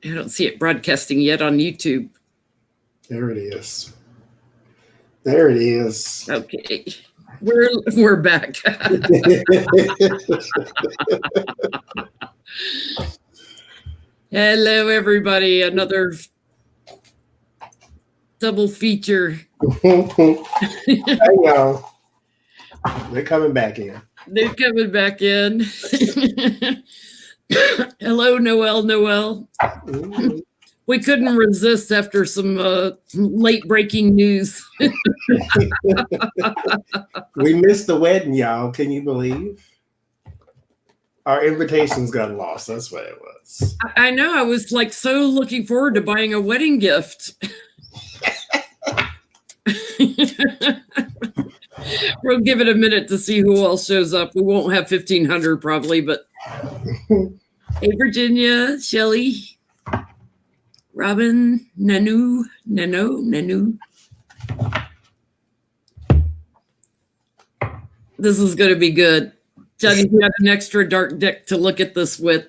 I don't see it broadcasting yet on YouTube. There it is. There it is. Okay. We're back. Hello, everybody. Another double feature. Hey, y'all. They're coming back in. They're coming back in. Hello, Noel. Mm-hmm. We couldn't resist after some late breaking news. We missed the wedding, y'all. Can you believe? Our invitations got lost. That's what it was. I know. I was like so looking forward to buying a wedding gift. We'll give it a minute to see who else shows up. We won't have 1,500 probably, but hey, Virginia, Shelly, Robin, Nanu. This is going to be good. Johnny, you have an extra dark deck to look at this with.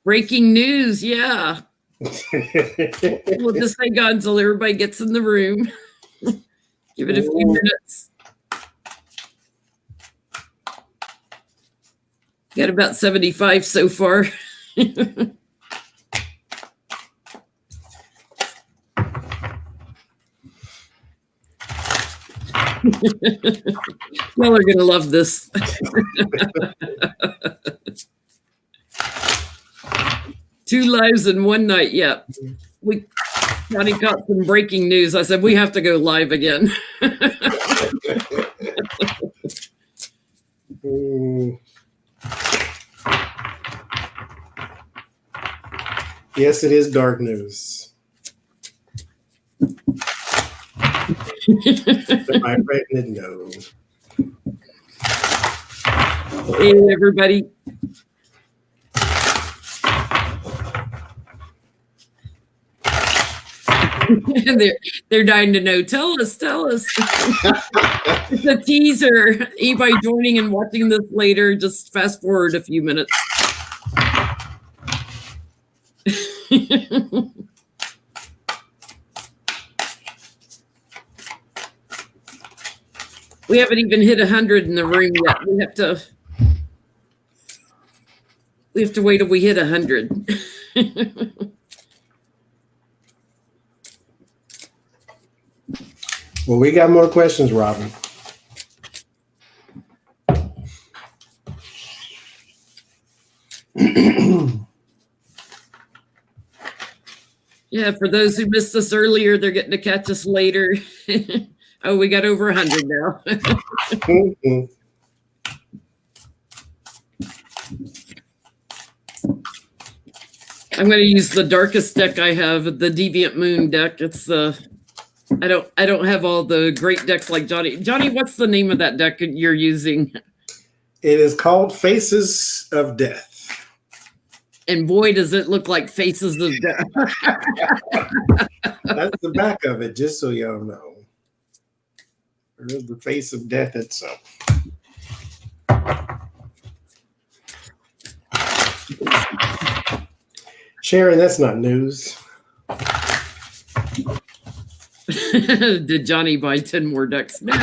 Breaking news, yeah. We'll just hang on until everybody gets in the room. Give it a few minutes. Got about 75 so far. Y'all are going to love this. Two lives in one night. Yeah. Johnny got some breaking news. I said, we have to go live again. Yes, it is dark news. Am I pregnant? No. Hey, everybody. They're dying to know. Tell us. It's a teaser. Anybody joining and watching this later, just fast forward a few minutes. We haven't even hit 100 in the room yet. We have to wait till we hit 100. Well, we got more questions, Robin. Yeah, for those who missed us earlier, they're getting to catch us later. Oh, we got over 100 now. I'm going to use the darkest deck I have, the Deviant Moon deck. It's the I don't have all the great decks like Johnny. Johnny, what's the name of that deck you're using? It is called Faces of Death. And boy, does it look like Faces of Death. That's the back of it, just so y'all know. There's the face of death itself. Sharon, that's not news. Did Johnny buy 10 more decks? No.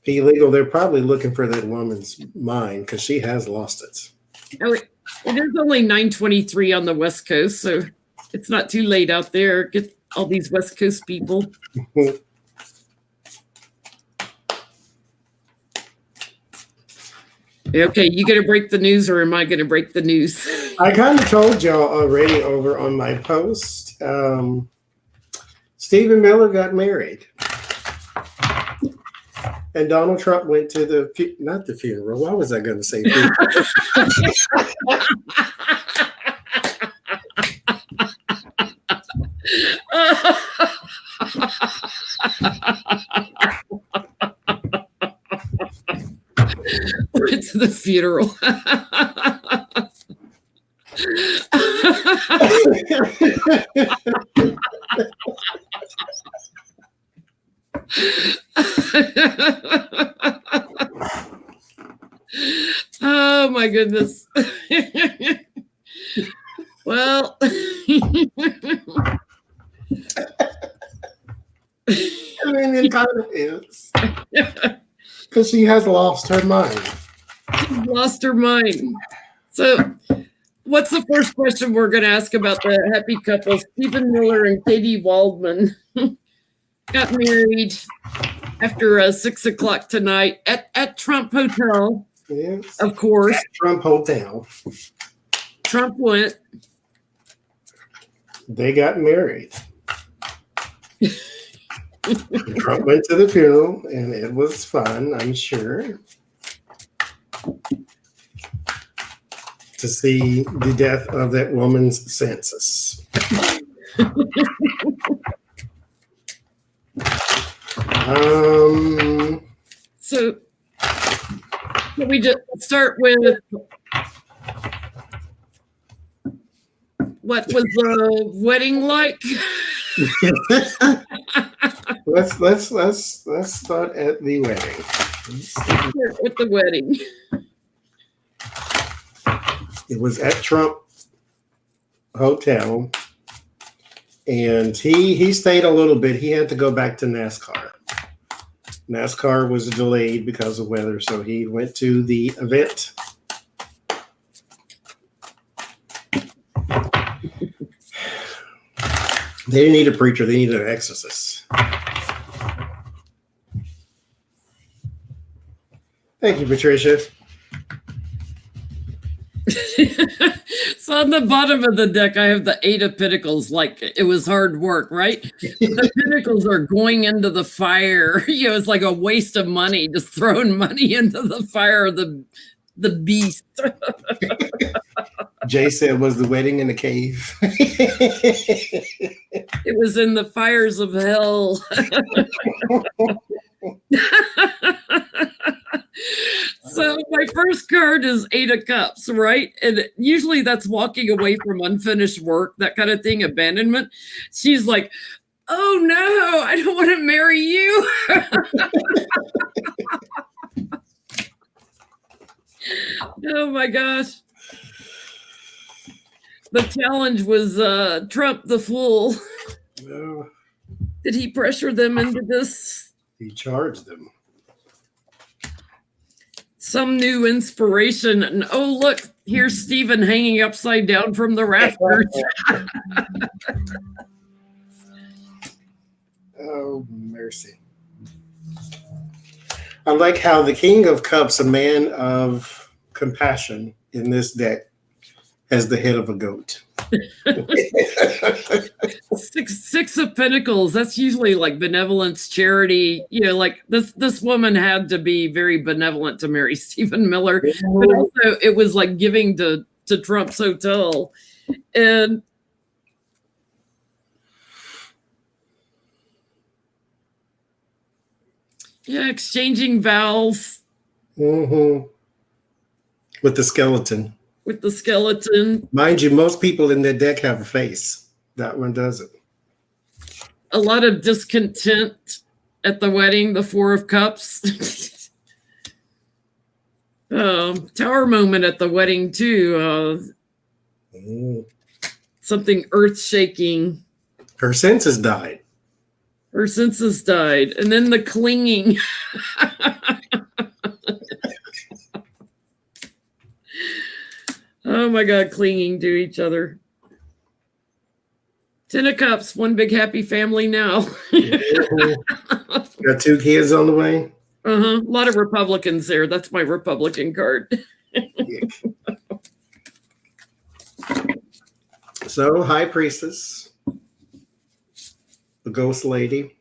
Illegal, they're probably looking for that woman's mind because she has lost it. Oh, it is only 9:23 on the West Coast, so it's not too late out there. Get all these West Coast people. Okay, you going to break the news or am I going to break the news? I kind of told y'all already over on my post. Stephen Miller got married. And Donald Trump went to not the funeral. Why was I going to say funeral? Went to the funeral. my goodness. Well, I mean, it kind of is. Because she has lost her mind. lost her mind. So, what's the first question we're going to ask about the happy couple? Stephen Miller and Katie Waldman got married after 6:00 tonight at Trump Hotel. Yes. Of course. At Trump Hotel. Trump went. They got married. Trump went to the funeral, and it was fun, I'm sure, to see the death of that woman's census. So, can we just start with what was the wedding like? let's start at the wedding. Start with the wedding. It was at Trump Hotel, and he stayed a little bit. He had to go back to NASCAR. NASCAR was delayed because of weather, so he went to the event. They didn't need a preacher, they needed an exorcist. Thank you, Patricia. So on the bottom of the deck, I have the 8 of Pentacles, like it was hard work, right? The Pentacles are going into the fire. You know, it's like a waste of money, just throwing money into the fire of the beast. Jay said, was the wedding in the cave? It was in the fires of hell. So my first card is 8 of Cups, right? And usually that's walking away from unfinished work, that kind of thing, abandonment. She's like, oh no, I don't want to marry you. Oh my gosh. The challenge was Trump the fool. No, Did he pressure them into this? he charged them. Some new inspiration. And oh, look, here's Stephen hanging upside down from the rafters. Oh, mercy. I like how the King of Cups, a man of compassion in this deck, has the head of a goat. Six of Pentacles. That's usually like benevolence, charity. You know, like this woman had to be very benevolent to marry Stephen Miller, but also it was like giving to Trump's hotel, and yeah, exchanging vows. Mm-hmm. With the skeleton. With the skeleton. Mind you, most people in their deck have a face. That one doesn't. A lot of discontent at the wedding, the 4 of Cups. Tower moment at the wedding, too. Something earth-shaking. Her senses died. Her senses died. And then the clinging. Oh my God, clinging to each other. 10 of Cups, one big happy family now. Got 2 kids on the way. A lot of Republicans there. That's my Republican card. So, High Priestess, the Ghost Lady.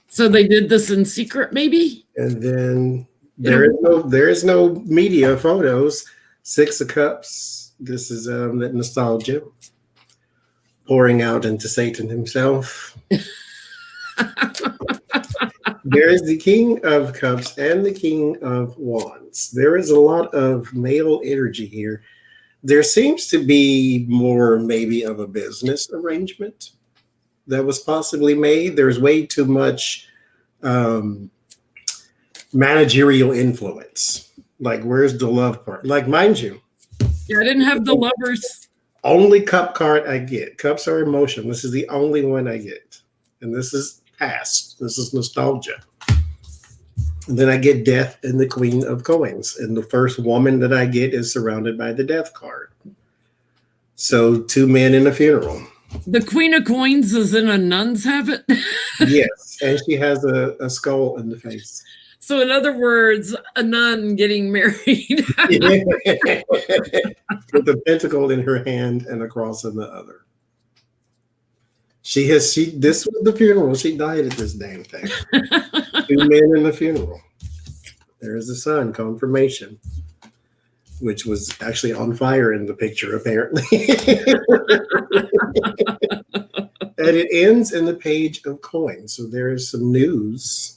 So they did this in secret, maybe? And then there is no media photos. 6 of Cups. This is that nostalgia pouring out into Satan himself. There is the King of Cups and the King of Wands. There is a lot of male energy here. There seems to be more maybe of a business arrangement that was possibly made. There's way too much managerial influence Like, where's the love part? Like, mind you, Yeah, I didn't have the lovers. only cup card I get. Cups are emotion. This is the only one I get. And this is past. This is nostalgia. And then I get death and the queen of coins. And the first woman that I get is surrounded by the death card. So 2 men in a funeral. The queen of coins is in a nun's habit. Yes. And she has a skull in the face. So in other words, a nun getting married. With a pentacle in her hand and a cross in the other. This was the funeral. She died at this damn thing. 2 men in the funeral. There's the sun, confirmation, which was actually on fire in the picture, apparently. And it ends in the page of coins. So there is some news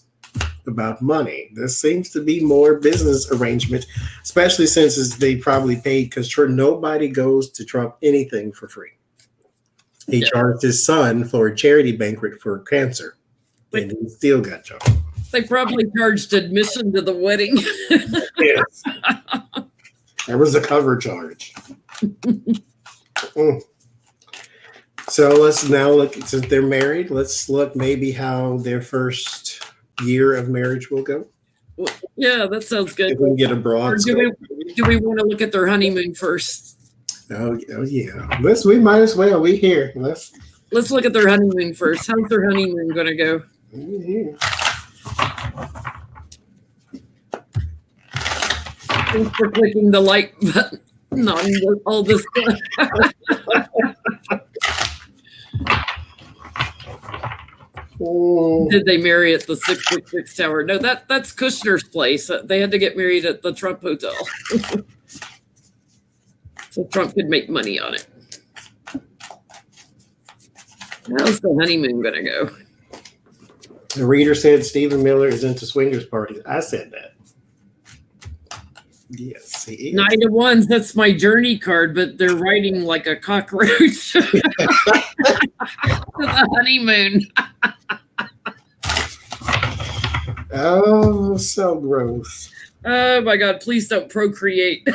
about money. This seems to be more business arrangement, especially since they probably paid, because sure, nobody goes to Trump anything for free. He charged his son for a charity banquet for cancer, and he still got charged. They probably charged admission to the wedding. Yes. There was a cover charge. So let's now look, since they're married, let's look maybe how their first year of marriage will go. Yeah, that sounds good. If we can get a broad do we want to look at their honeymoon first? Oh yeah. We might as well. We here. Let's look at their honeymoon first. How's their honeymoon gonna go? Thanks for clicking the like button on all this stuff. Did they marry at the 666 Tower? No, that's Kushner's place. They had to get married at the Trump Hotel. So Trump could make money on it. How's the honeymoon going to go? The reader said Stephen Miller is into swingers parties. I said that. Yes, he is. 9 of Wands, that's my journey card, but they're writing like a cockroach. The honeymoon. Oh, so gross. Oh my God, please don't procreate.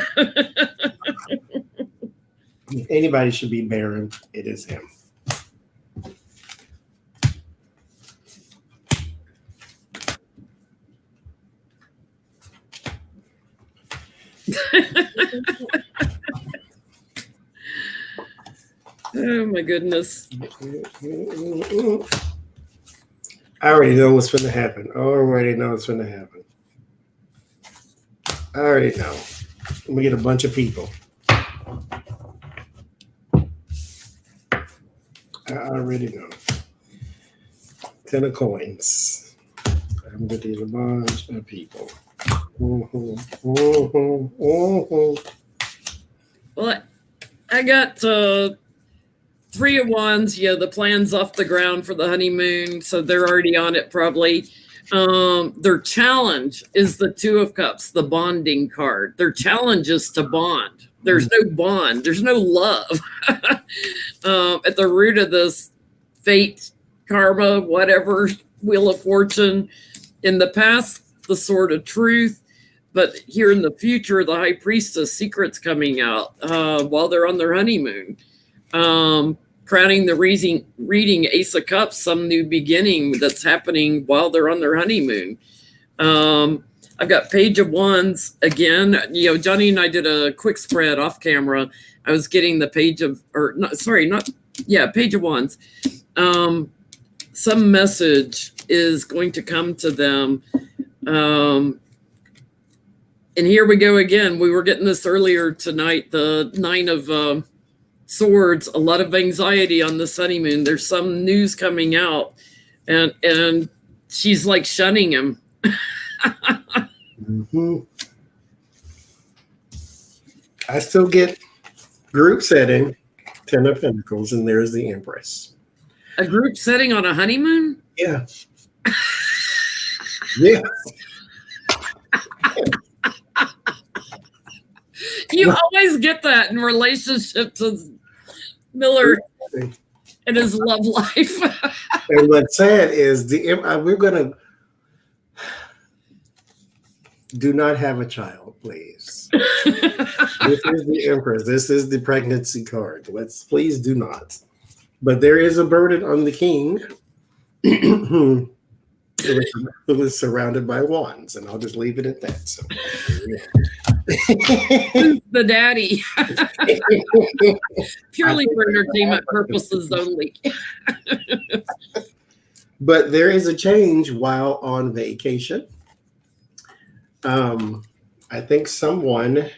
If anybody should be barren, it is him. Oh my goodness. I already know what's going to happen. I already know. I'm going to get a bunch of people. I already know. 10 of coins. I'm going to get a bunch of people. Well, I got 3 of Wands. Yeah, the plan's off the ground for the honeymoon, so they're already on it probably. Their challenge is the 2 of Cups, the bonding card. Their challenge is to bond. There's no bond. There's no love. At the root of this fate, karma, whatever, wheel of fortune. In the past, the sword of truth. But here in the future, the high priestess secret's coming out while they're on their honeymoon. Crowning the reading Ace of Cups, some new beginning that's happening while they're on their honeymoon. I've got Page of Wands again. You know, Johnny and I did a quick spread off camera. I was getting the Page of Wands. Some message is going to come to them. And here we go again. We were getting this earlier tonight. The 9 of Swords, a lot of anxiety on this honeymoon. There's some news coming out, and she's like shunning him. I still get group setting, 10 of Pentacles, and there's the Empress. A group setting on a honeymoon? Yeah. Yeah. You always get that in relationships with Miller and his love life. And what's sad is we're gonna. Do not have a child, please. This is the Empress. This is the pregnancy card. Please do not. But there is a burden on the king who is surrounded by wands, and I'll just leave it at that. So, the daddy. Purely for entertainment purposes only. But there is a change while on vacation. I think someone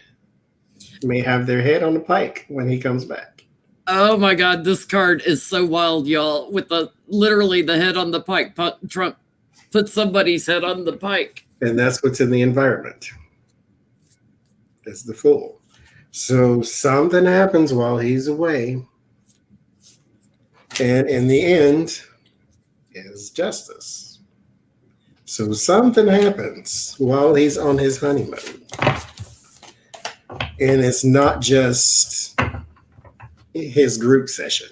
may have their head on the pike when he comes back. Oh my God, this card is so wild, y'all. With literally the head on the pike. Trump put somebody's head on the pike. And that's what's in the environment. It's the Fool. So something happens while he's away. And in the end is justice. So something happens while he's on his honeymoon. And it's not just his group session.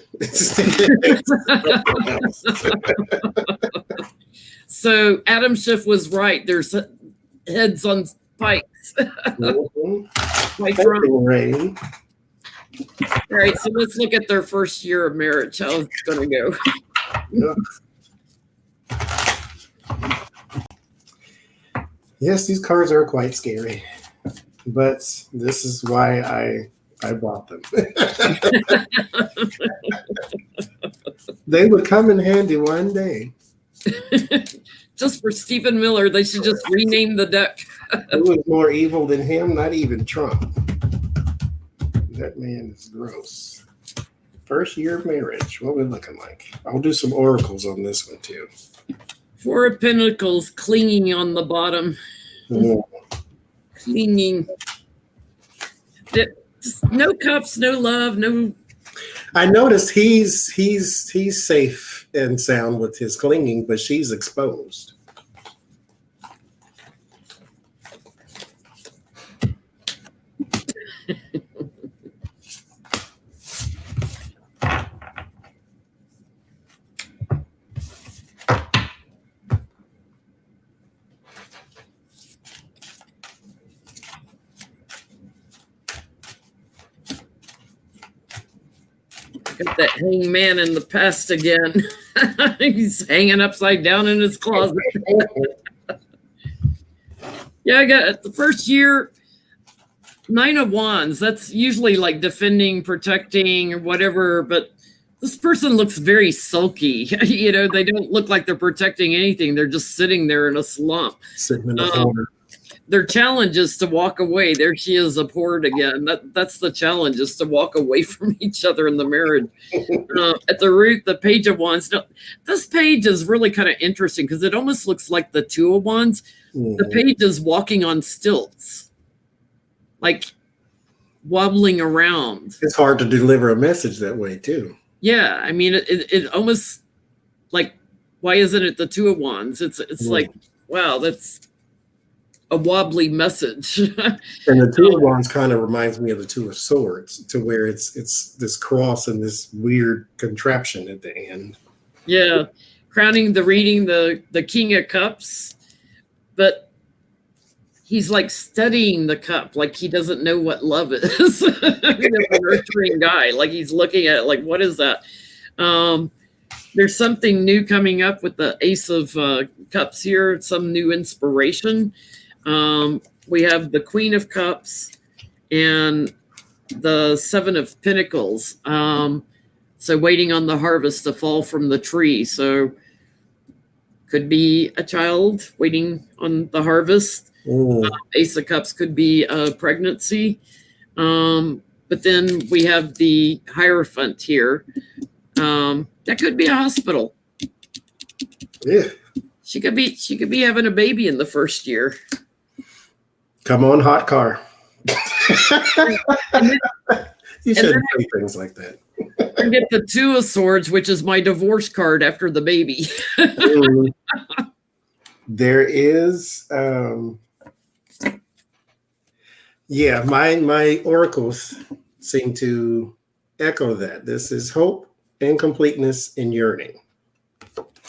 So Adam Schiff was right. There's heads on pikes. Like rain. All right, so let's look at their first year of marriage. How it's going to go. Yes, these cards are quite scary, but this is why I bought them. They would come in handy one day. Just for Stephen Miller, they should just rename the deck. Who was more evil than him? Not even Trump. That man is gross. First year of marriage. What are we looking like? I'll do some oracles on this one too. Four of Pentacles clinging on the bottom. Yeah. Clinging. Just no cups, no love, no. I noticed he's safe and sound with his clinging, but she's exposed. Got that hangman in the past again. He's hanging upside down in his closet. Yeah, I got the first year, 9 of Wands. That's usually like defending, protecting, or whatever. But this person looks very sulky. You know, they don't look like they're protecting anything. They're just sitting there in a slump. Sitting in the corner. Their challenge is to walk away. There she is, abhorred again. That's the challenge, is to walk away from each other in the marriage. At the root, the Page of Wands. Now, this page is really kind of interesting because it almost looks like the Two of Wands. Mm-hmm. The page is walking on stilts, like wobbling around. It's hard to deliver a message that way too. Yeah, I mean, it almost like, why isn't it the Two of Wands? It's like, wow, that's a wobbly message. And the Two of Wands kind of reminds me of the Two of Swords, to where it's this cross and this weird contraption at the end. Yeah, crowning the reading, the King of Cups, but he's like studying the cup, like he doesn't know what love is. A nurturing guy, like he's looking at it, like, what is that? There's something new coming up with the Ace of Cups here, some new inspiration. We have the Queen of Cups and the Seven of Pentacles. So waiting on the harvest to fall from the tree. So could be a child waiting on the harvest. Ace of Cups could be a pregnancy. But then we have the Hierophant here. That could be a hospital. Yeah. She could be having a baby in the first year. Come on, hot car. You shouldn't say things like that. I get the Two of Swords, which is my divorce card after the baby. There is, my oracles seem to echo that. This is hope, incompleteness, and yearning.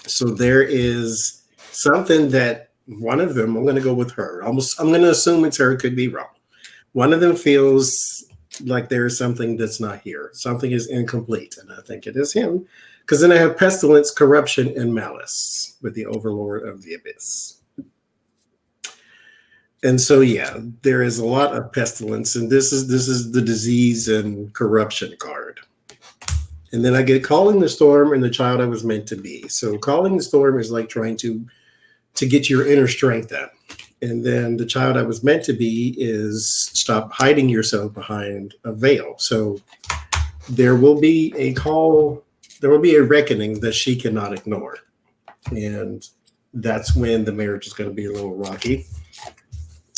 So there is something that one of them, I'm going to go with her. I'm going to assume it's her, could be wrong. One of them feels like there is something that's not here. Something is incomplete, and I think it is him. Because then I have pestilence, corruption, and malice with the overlord of the abyss. And so, yeah, there is a lot of pestilence, and this is the disease and corruption card. And then I get calling the storm and the child I was meant to be. So calling the storm is like trying to get your inner strength up. And then the child I was meant to be is stop hiding yourself behind a veil. So there will be a call, there will be a reckoning that she cannot ignore. And that's when the marriage is going to be a little rocky.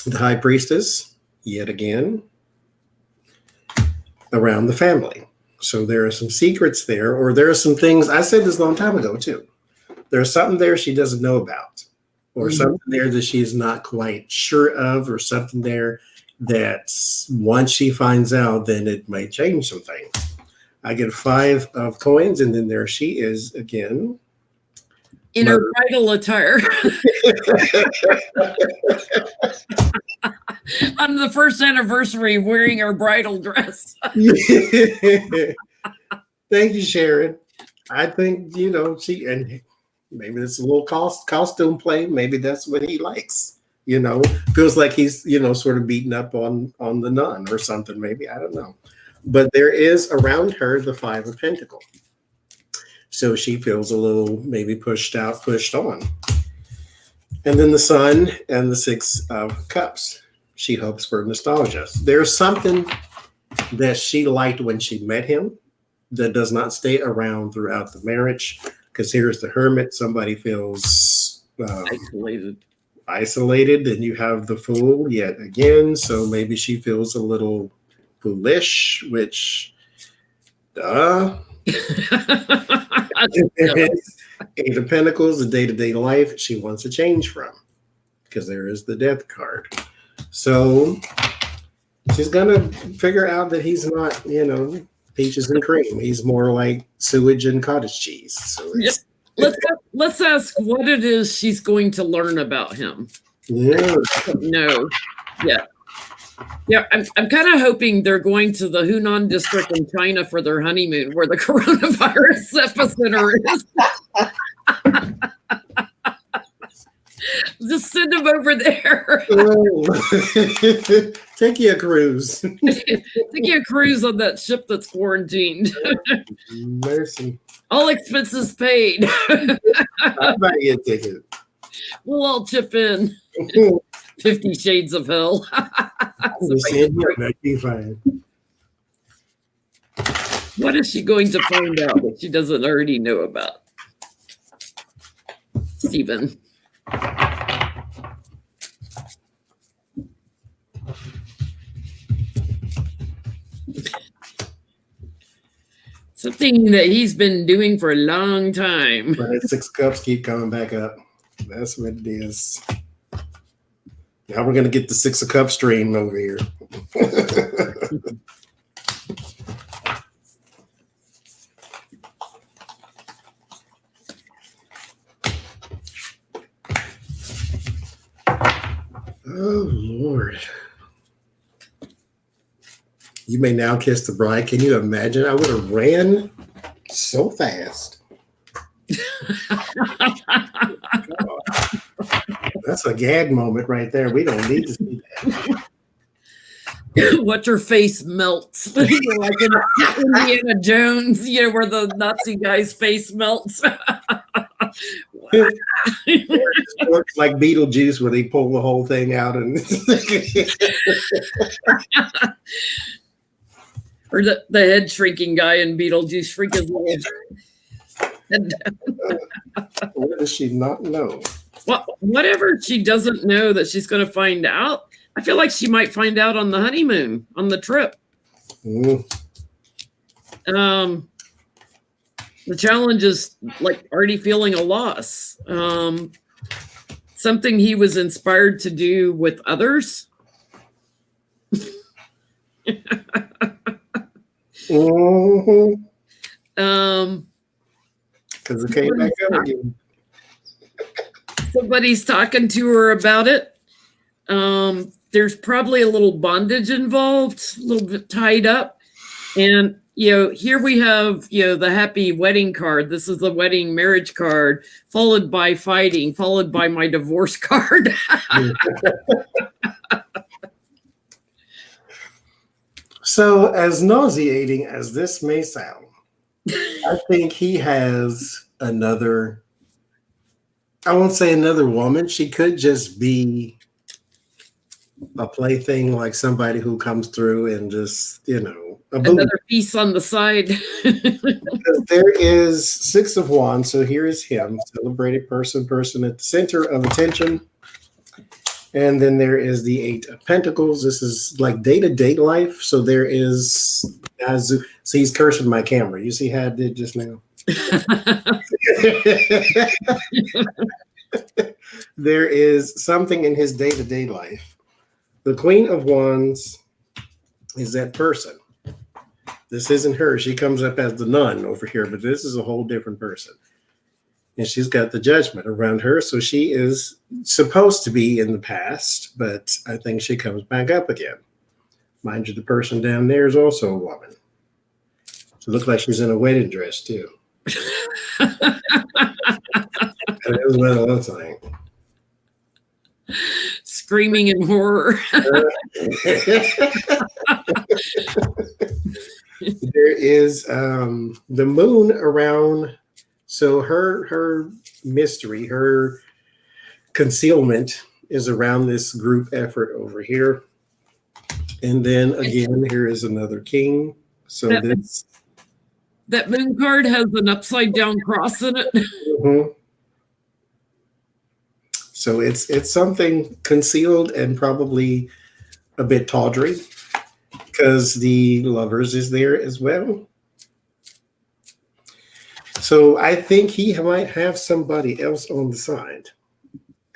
The high priestess, yet again, around the family. So there are some secrets there, or there are some things, I said this a long time ago too. There's something there she doesn't know about, or something there that she is not quite sure of, or something there that once she finds out, then it might change some things. I get 5 of coins, and then there she is again. In her bridal attire. On the first anniversary, wearing her bridal dress. Thank you, Sharon. I think, she, and maybe it's a little costume play. Maybe that's what he likes. Feels like he's, sort of beaten up on the nun or something. Maybe, I don't know. But there is around her the 5 of Pentacles. So she feels a little maybe pushed on. And then the Sun and the 6 of Cups. She hopes for nostalgia. There's something that she liked when she met him that does not stay around throughout the marriage. Because here's the Hermit. Somebody feels isolated. And you have the Fool yet again. So maybe she feels a little foolish, which, Eight of Pentacles, the day-to-day life she wants to change from, because there is the Death card. So she's gonna figure out that he's not, peaches and cream. He's more like sewage and cottage cheese. So let's ask what it is she's going to learn about him. Yeah. No. Yeah. Yeah, I'm kind of hoping they're going to the Hunan district in China for their honeymoon, where the coronavirus epicenter is. Just send them over there. Oh. Take you a cruise. Take you a cruise on that ship that's quarantined. Mercy. All expenses paid. I'll buy you a ticket. We'll all chip in. 50 Shades of Hell. What is she going to find out that she doesn't already know about? Stephen. Something that he's been doing for a long time. But 6 Cups keep coming back up. That's what it is. Now we're going to get the 6 of Cups stream over here. Oh, Lord. You may now kiss the bride. Can you imagine? I would have ran so fast. That's a gag moment right there. We don't need to see that. Watch her face melts. Like in Indiana Jones, where the Nazi guy's face melts. It works like Beetlejuice, where they pull the whole thing out and or the head shrinking guy in Beetlejuice shrink his head down. What does she not know? Well, whatever she doesn't know that she's going to find out, I feel like she might find out on the honeymoon, on the trip. Mm. The challenge is like already feeling a loss. Something he was inspired to do with others. Mm-hmm. Because it came back up again. Somebody's talking to her about it. There's probably a little bondage involved, a little bit tied up. And, here we have, the happy wedding card. This is the wedding marriage card, followed by fighting, followed by my divorce card. So, as nauseating as this may sound, I think he has another, I won't say another woman. She could just be a plaything, like somebody who comes through and just, Another piece on the side. There is 6 of Wands. So here is him, celebrated person at the center of attention. And then there is the 8 of Pentacles. This is like day-to-day life. So there is, so he's cursing my camera. You see how I did just now? There is something in his day-to-day life. The Queen of Wands is that person. This isn't her. She comes up as the nun over here, but this is a whole different person. And she's got the Judgment around her. So she is supposed to be in the past, but I think she comes back up again. Mind you, the person down there is also a woman. So it looks like she's in a wedding dress, too. That is what it looks like. Screaming in horror. There is the moon around. So her mystery, her concealment is around this group effort over here. And then again, here is another king. So that moon card has an upside down cross in it. Mm-hmm. So it's something concealed and probably a bit tawdry, because the Lovers is there as well. So I think he might have somebody else on the side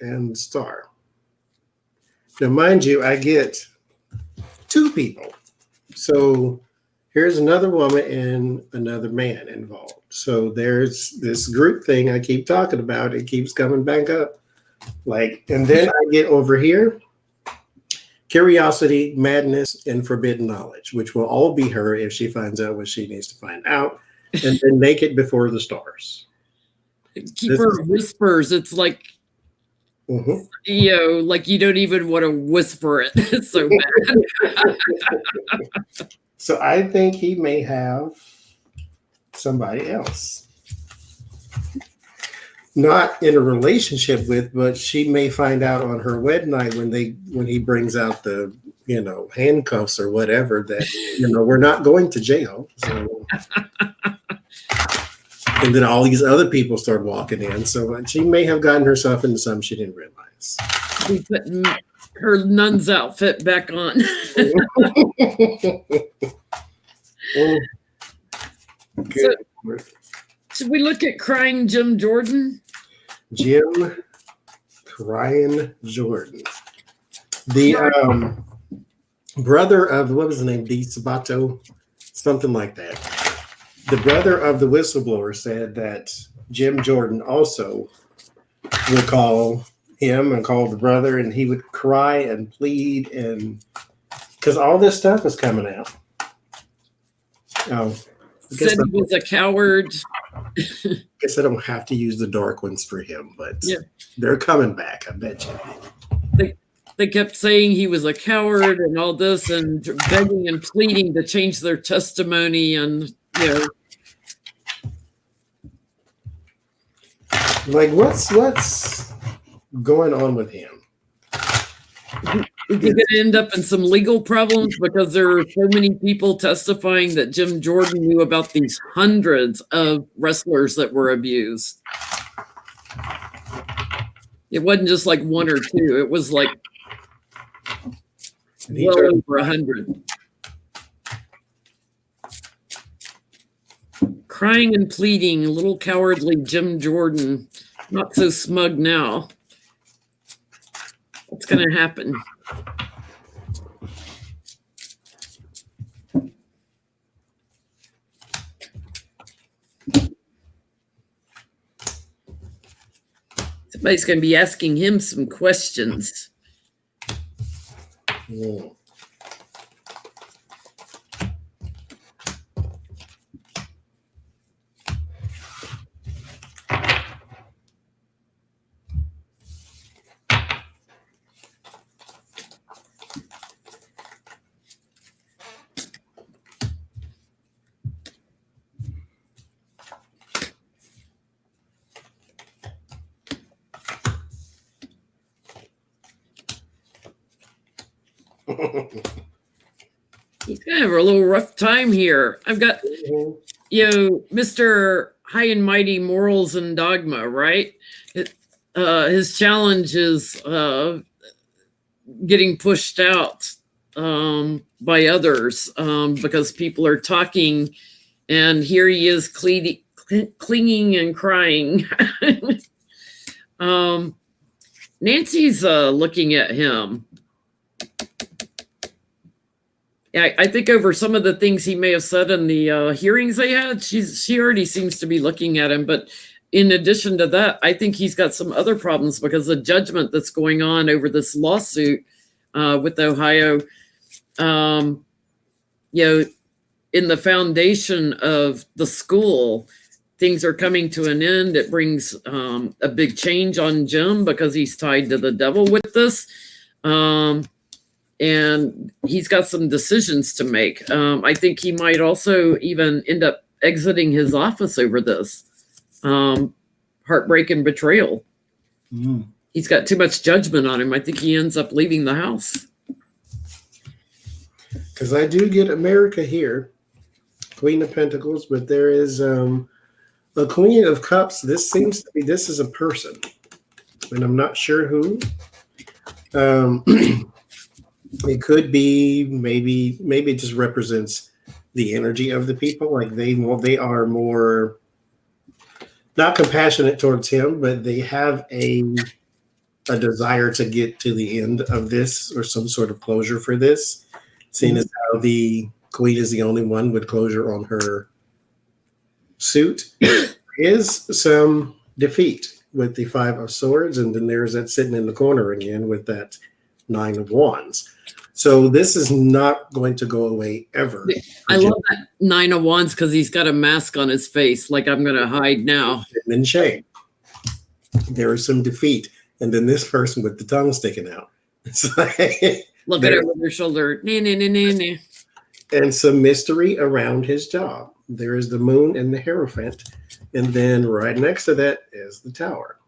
and the star. Now, mind you, I get 2 people. So here's another woman and another man involved. So there's this group thing I keep talking about. It keeps coming back up. And then I get over here, curiosity, madness, and forbidden knowledge, which will all be her if she finds out what she needs to find out, and then make it before the stars. Keeper of whispers. It's like, like you don't even want to whisper it. It's so bad. So I think he may have somebody else. Not in a relationship with, but she may find out on her wedding night when he brings out the, handcuffs or whatever, that, we're not going to jail. So. And then all these other people start walking in. So she may have gotten herself into something she didn't realize. Be putting her nun's outfit back on. So, should we look at crying Jim Jordan? Jim Crying Jordan. The brother of, what was his name? D. Sabato? Something like that. The brother of the whistleblower said that Jim Jordan also would call him and call the brother, and he would cry and plead, and because all this stuff is coming out. Said he was a coward. I guess I don't have to use the dark ones for him, but they're coming back, I bet you. They kept saying he was a coward and all this, and begging and pleading to change their testimony, and like what's going on with him? Is he going to end up in some legal problems because there are so many people testifying that Jim Jordan knew about these hundreds of wrestlers that were abused? It wasn't just like 1 or 2. It was like well over 100. Crying and pleading, little cowardly Jim Jordan. Not so smug now. What's going to happen? Somebody's going to be asking him some questions. Yeah. He's going to have a little rough time here. I've got, Mr. High and Mighty Morals and Dogma, right? His challenge is getting pushed out by others because people are talking, and here he is clinging and crying. Nancy's looking at him. I think over some of the things he may have said in the hearings they had, she already seems to be looking at him. But in addition to that, I think he's got some other problems because the judgment that's going on over this lawsuit with Ohio, in the foundation of the school, things are coming to an end. It brings a big change on Jim because he's tied to the devil with this. And he's got some decisions to make. I think he might also even end up exiting his office over this. Heartbreak and betrayal. Mm. He's got too much judgment on him. I think he ends up leaving the house. Because I do get America here, Queen of Pentacles, but there is a Queen of Cups. This is a person, and I'm not sure who. It could be maybe it just represents the energy of the people. Like they are more not compassionate towards him, but they have a desire to get to the end of this or some sort of closure for this. Seeing as how the Queen is the only one with closure on her suit, is some defeat with the Five of Swords, and then there's that sitting in the corner again with that Nine of Wands. So this is not going to go away ever. I love that Nine of Wands because he's got a mask on his face, like I'm going to hide now. And in shame. There is some defeat. And then this person with the tongue sticking out. It's like, look at over their shoulder. Nah, nah, nah, nah, nah. And some mystery around his job. There is the Moon and the Hierophant. And then right next to that is the Tower.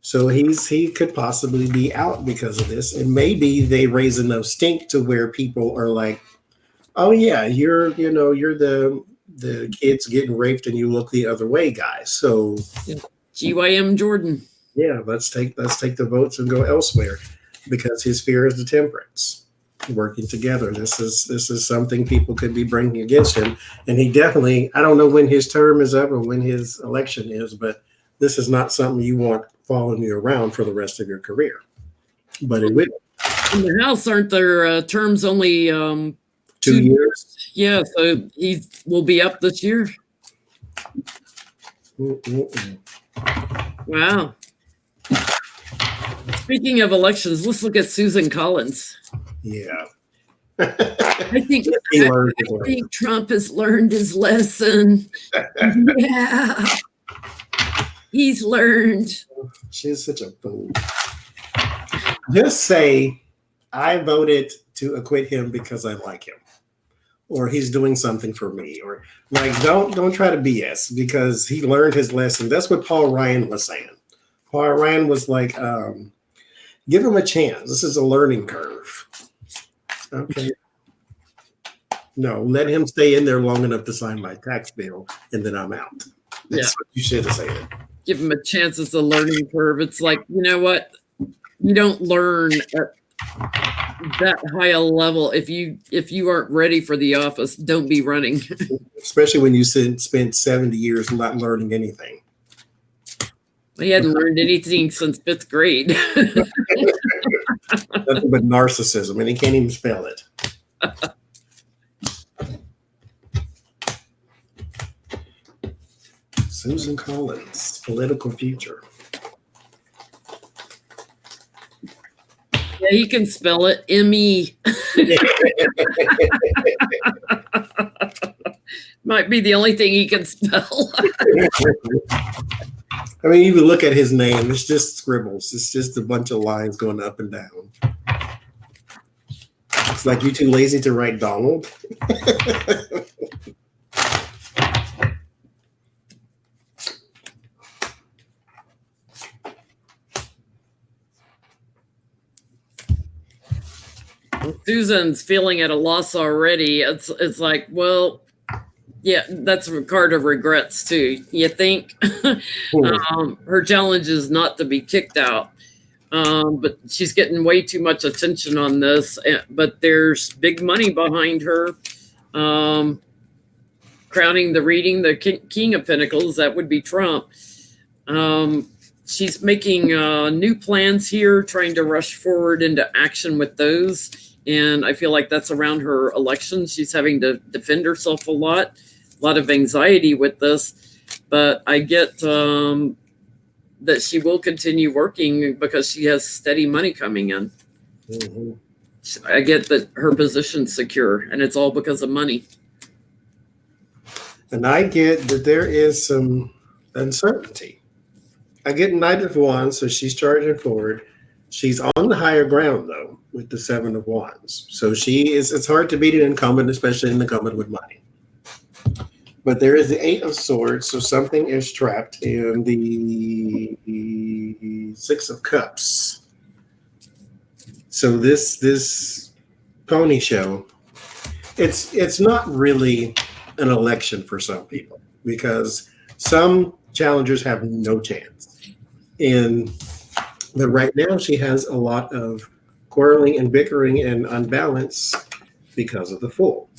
So he could possibly be out because of this. And maybe they raise enough stink to where people are like, oh yeah, you're the kids getting raped and you look the other way, guys. So GYM Jordan. Yeah, let's take the votes and go elsewhere, because his fear is the Temperance. Working together. This is something people could be bringing against him. And he definitely, I don't know when his term is up or when his election is, but this is not something you want following you around for the rest of your career. But it will. In the House, aren't their terms only 2 years? Yeah, so he will be up this year. Wow. Speaking of elections, let's look at Susan Collins. Yeah. I think Trump has learned his lesson. Yeah. He's learned. She's such a fool. Just say, I voted to acquit him because I like him, or he's doing something for me, or like, don't try to BS, because he learned his lesson. That's what Paul Ryan was saying. Paul Ryan was like, give him a chance. This is a learning curve. Okay. No, let him stay in there long enough to sign my tax bill, and then I'm out. That's what you should have said. Give him a chance. It's a learning curve. It's like, you know what? You don't learn at that high a level if you aren't ready for the office. Don't be running. Especially when you spent 70 years not learning anything. He hadn't learned anything since 5th grade. Nothing but narcissism, and he can't even spell it. Susan Collins, political future. Yeah, he can spell it. M-E. Might be the only thing he can spell. I mean, even look at his name. It's just scribbles. It's just a bunch of lines going up and down. It's like you too lazy to write Donald. Susan's feeling at a loss already. It's like, well, yeah, that's a card of regrets too. You think her challenge is not to be kicked out, but she's getting way too much attention on this. But there's big money behind her, crowning the reading the King of Pentacles. That would be Trump. She's making new plans here, trying to rush forward into action with those. And I feel like that's around her election. She's having to defend herself a lot of anxiety with this. But I get that she will continue working because she has steady money coming in. Mm-hmm. I get that her position's secure, and it's all because of money. And I get that there is some uncertainty. I get Knight of Wands, so she's charging forward. She's on the higher ground, though, with the Seven of Wands. So it's hard to beat an incumbent, especially an incumbent with money. But there is the Eight of Swords, so something is trapped in the Six of Cups. So this pony show, it's not really an election for some people because some challengers have no chance. But right now she has a lot of quarreling and bickering and unbalance because of the Fool.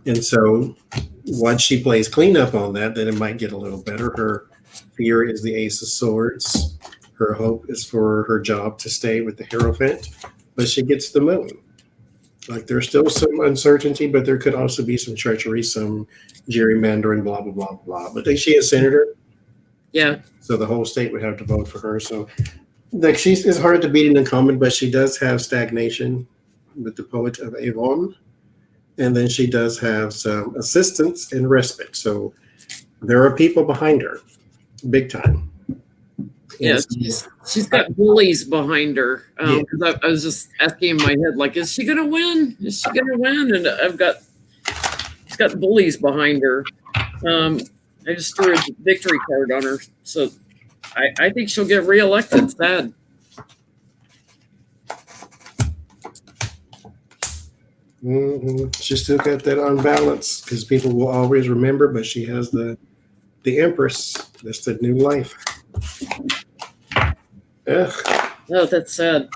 And so once she plays cleanup on that, then it might get a little better. Her fear is the Ace of Swords. Her hope is for her job to stay with the Hierophant, but she gets the Moon. Like there's still some uncertainty, but there could also be some treachery, some gerrymandering, blah, blah, blah, blah. But she is senator. Yeah. So the whole state would have to vote for her. So like it's hard to beat an incumbent, but she does have stagnation with the Poet of Avon. And then she does have some assistance and respite. So there are people behind her, big time. Yeah, she's got bullies behind her. I was just asking in my head, like, is she gonna win? Is she gonna win? And she's got bullies behind her. I just threw a victory card on her, so I think she'll get reelected. Sad. Mm-hmm. She still got that unbalance because people will always remember, but she has the Empress. That's the new life. Ugh. Oh, that's sad.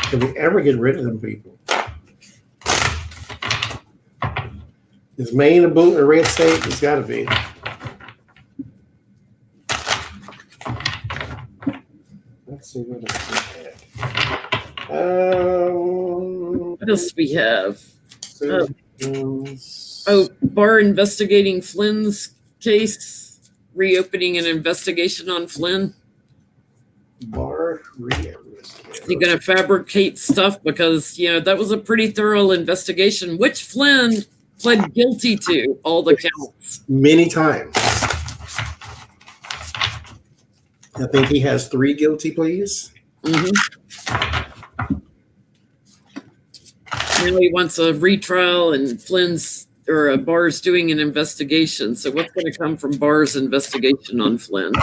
Can we ever get rid of them people? Is Maine a red state? It's got to be. Let's see what else we have. What else we have? Barr investigating Flynn's case, reopening an investigation on Flynn. Barr reinvestigating. Is he going to fabricate stuff? Because, that was a pretty thorough investigation, which Flynn pled guilty to all the counts. Many times. I think he has 3 guilty pleas. Mm-hmm. Now he wants a retrial, and Barr's doing an investigation. So what's going to come from Barr's investigation on Flynn?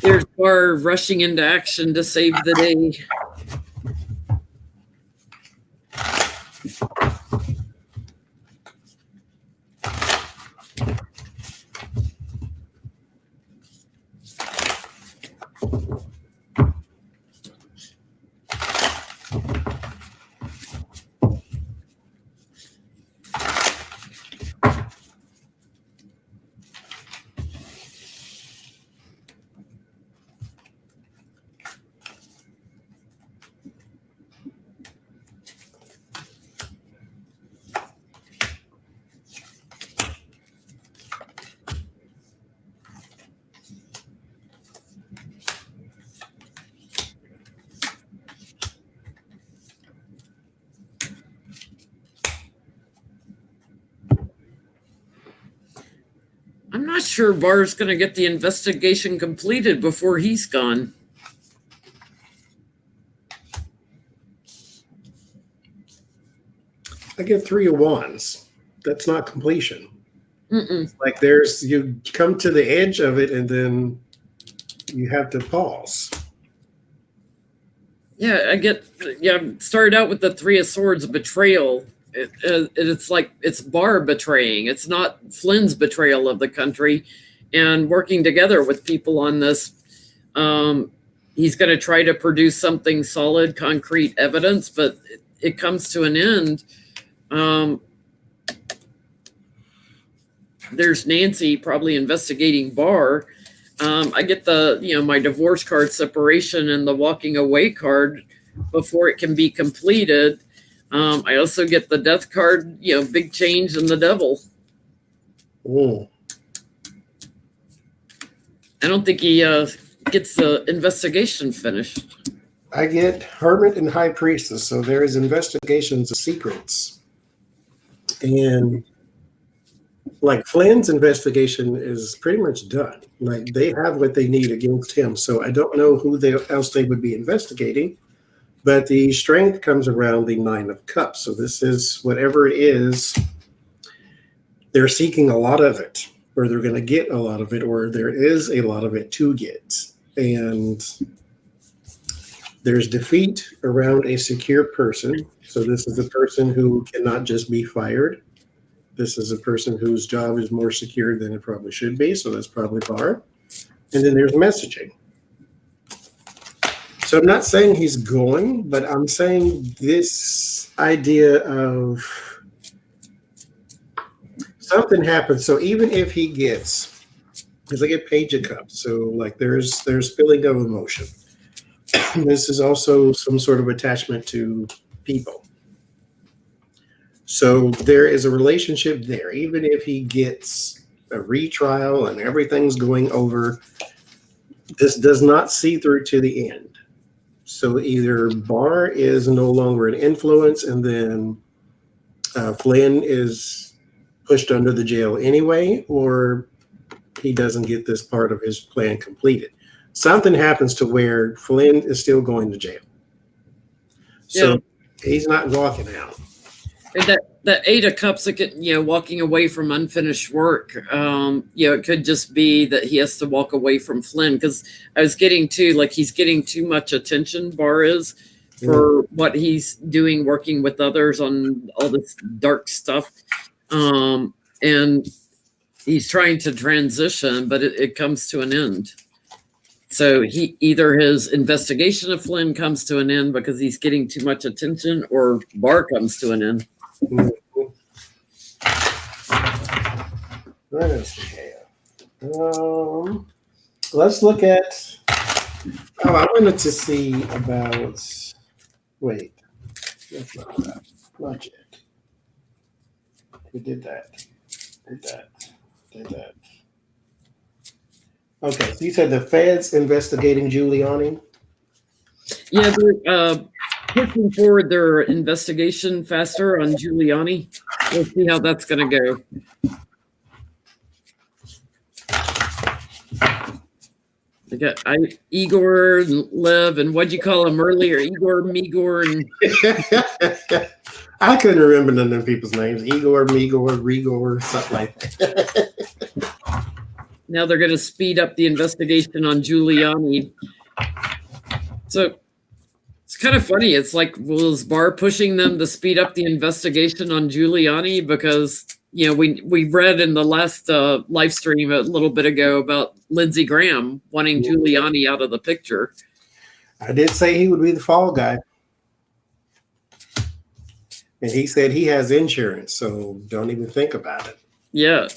There's Barr rushing into action to save the day. sure Barr's going to get the investigation completed before he's gone. I get 3 of wands. That's not completion. Mm-mm. Like you come to the edge of it and then you have to pause. Yeah, started out with the 3 of Swords, betrayal. It's like it's Barr betraying. It's not Flynn's betrayal of the country, and working together with people on this. He's going to try to produce something solid, concrete evidence, but it comes to an end. There's Nancy probably investigating Barr. I get my divorce card separation and the walking away card before it can be completed. I also get the death card, big change in the devil. Ooh. I don't think he gets the investigation finished. I get Hermit and High Priestess. So there is investigations of secrets. And like Flynn's investigation is pretty much done. Like they have what they need against him. So I don't know who else they would be investigating. But the strength comes around the 9 of Cups. So this is whatever it is, they're seeking a lot of it, or they're going to get a lot of it, or there is a lot of it to get. And there's defeat around a secure person. So this is a person who cannot just be fired. This is a person whose job is more secure than it probably should be. So that's probably Barr. And then there's messaging. So I'm not saying he's going, but I'm saying this idea of something happens. So even if he gets, because I get Page of Cups, so like there's spilling of emotion. This is also some sort of attachment to people. So there is a relationship there. Even if he gets a retrial and everything's going over, this does not see through to the end. So either Barr is no longer an influence, and then Flynn is pushed under the jail anyway, or he doesn't get this part of his plan completed. Something happens to where Flynn is still going to jail. So he's not walking out. And that 8 of Cups, walking away from unfinished work, it could just be that he has to walk away from Flynn, because I was getting he's getting too much attention, Barr is, for what he's doing, working with others on all this dark stuff. And he's trying to transition, but it comes to an end. So either his investigation of Flynn comes to an end because he's getting too much attention, or Barr comes to an end. What else we have? Let's look at. Oh, I wanted to see about. Wait, that's not that. Not yet. We did that. Did that. Okay, so you said the Fed's investigating Giuliani? Yeah, they're pushing forward their investigation faster on Giuliani. We'll see how that's going to go. They got Igor and Lev, and what'd you call him earlier? Igor, Migor, and I couldn't remember none of them people's names. Igor, Migor, Rigor, something like that. Now they're going to speed up the investigation on Giuliani. So it's kind of funny. It's like, was Barr pushing them to speed up the investigation on Giuliani? Because, we read in the last live stream a little bit ago about Lindsey Graham wanting Giuliani out of the picture. I did say he would be the fall guy. And he said he has insurance, so don't even think about it. Yeah.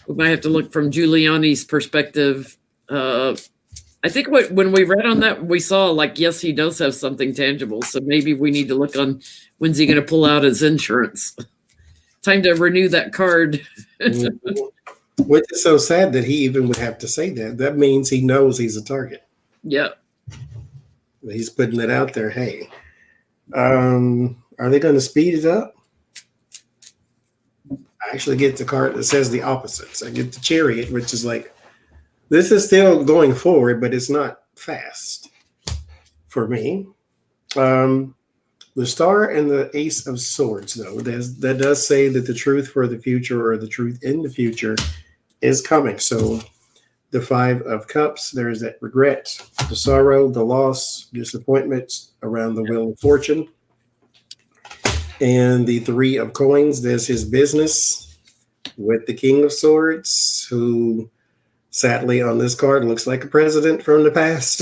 We might have to look from Giuliani's perspective. I think when we read on that, we saw yes, he does have something tangible. So maybe we need to look on when's he going to pull out his insurance. Time to renew that card. Which is so sad that he even would have to say that. That means he knows he's a target. Yeah. He's putting it out there. Hey, are they going to speed it up? I actually get the card that says the opposites. I get the Chariot, which is like, this is still going forward, but it's not fast for me. The Star and the Ace of Swords, though, that does say that the truth for the future, or the truth in the future, is coming. So the Five of Cups, there's that regret, the sorrow, the loss, disappointment around the Wheel of Fortune. And the Three of Coins, there's his business with the King of Swords, who sadly on this card looks like a president from the past.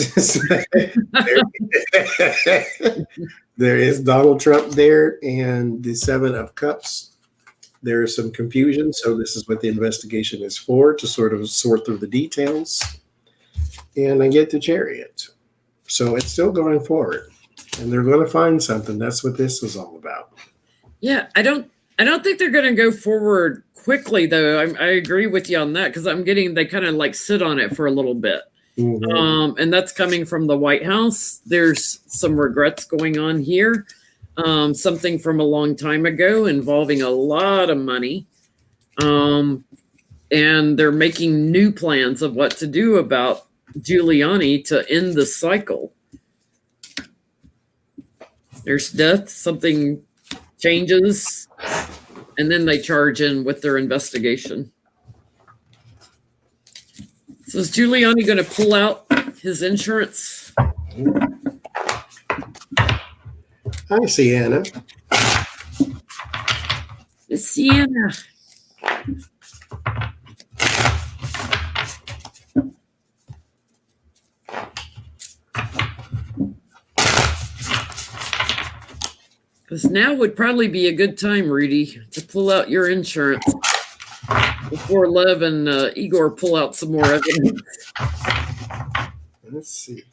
There is Donald Trump there, and the Seven of Cups. There is some confusion, so this is what the investigation is for, to sort of sort through the details. And I get the Chariot. So it's still going forward, and they're going to find something. That's what this was all about. Yeah, I don't think they're going to go forward quickly, though. I agree with you on that, because I'm getting they kind of like sit on it for a little bit. Mm-hmm. And that's coming from the White House. There's some regrets going on here. Something from a long time ago involving a lot of money. And they're making new plans of what to do about Giuliani to end the cycle. There's death, something changes, and then they charge in with their investigation. So is Giuliani going to pull out his insurance? Hi, Sienna. It's Sienna. Because now would probably be a good time, Rudy, to pull out your insurance before Lev and Igor pull out some more evidence. Let's see.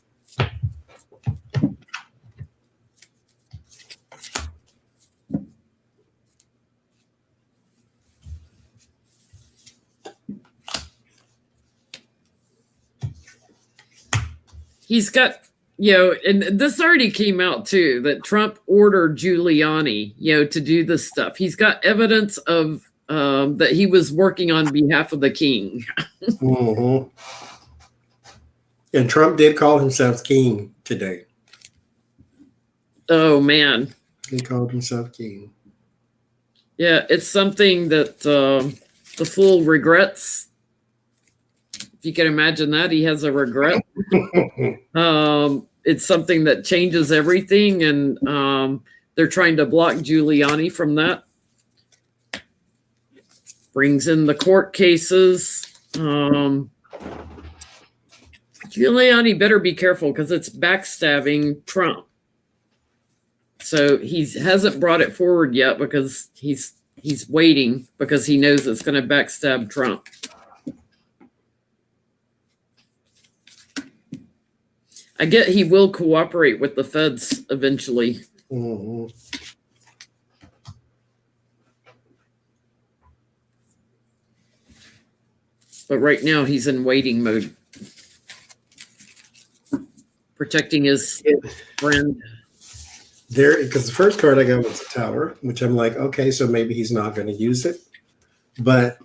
He's got, and this already came out too, that Trump ordered Giuliani, to do this stuff. He's got evidence of that he was working on behalf of the king. Mm-hmm. And Trump did call himself king today. Oh, man. He called himself king. Yeah, it's something that the fool regrets. If you can imagine that, he has a regret. It's something that changes everything, and they're trying to block Giuliani from that. Brings in the court cases. Giuliani better be careful, because it's backstabbing Trump. So he hasn't brought it forward yet, because he's waiting, because he knows it's going to backstab Trump. I get he will cooperate with the feds eventually. Mm-hmm. But right now he's in waiting mode, protecting his friend. There, because the first card I got was a Tower, which I'm like, okay, so maybe he's not going to use it. But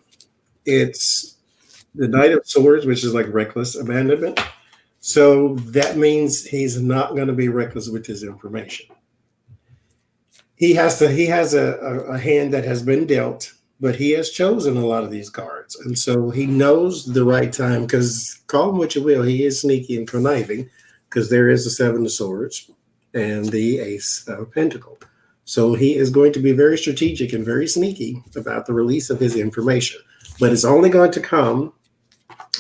it's the Knight of Swords, which is like reckless abandonment. So that means he's not going to be reckless with his information. He has a hand that has been dealt, but he has chosen a lot of these cards. And so he knows the right time, because call him what you will, he is sneaky and conniving, because there is the Seven of Swords and the Ace of Pentacles. So he is going to be very strategic and very sneaky about the release of his information. But it's only going to come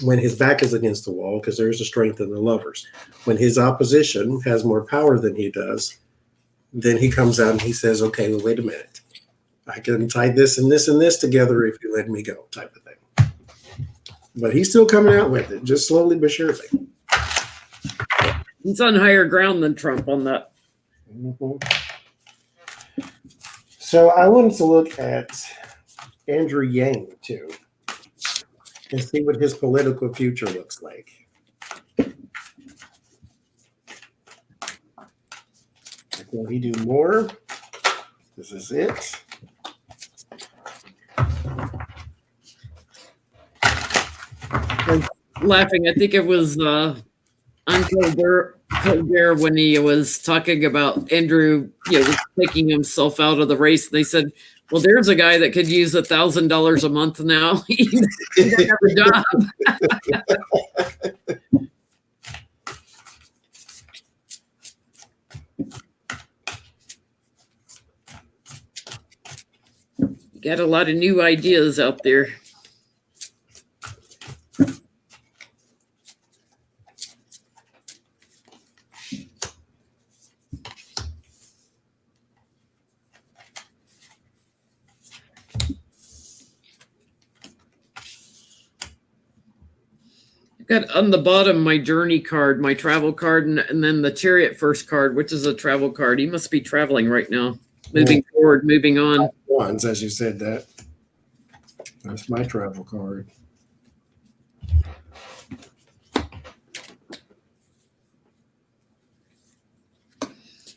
when his back is against the wall, because there's a strength in the Lovers. When his opposition has more power than he does, then he comes out and he says, okay, well, wait a minute. I can tie this and this and this together if you let me go, type of thing. But he's still coming out with it, just slowly but surely. He's on higher ground than Trump on that. Mm-hmm. So I wanted to look at Andrew Yang, too, and see what his political future looks like. Will he do more? This is it. laughing. I think it was Uncle Colbert when he was talking about Andrew, taking himself out of the race. They said, "Well, there's a guy that could use $1,000 a month now. He doesn't have a job." Got a lot of new ideas out there. Got on the bottom my journey card, my travel card, and then the chariot first card, which is a travel card. He must be traveling right now, moving forward, moving on. Ones, as you said that. That's my travel card.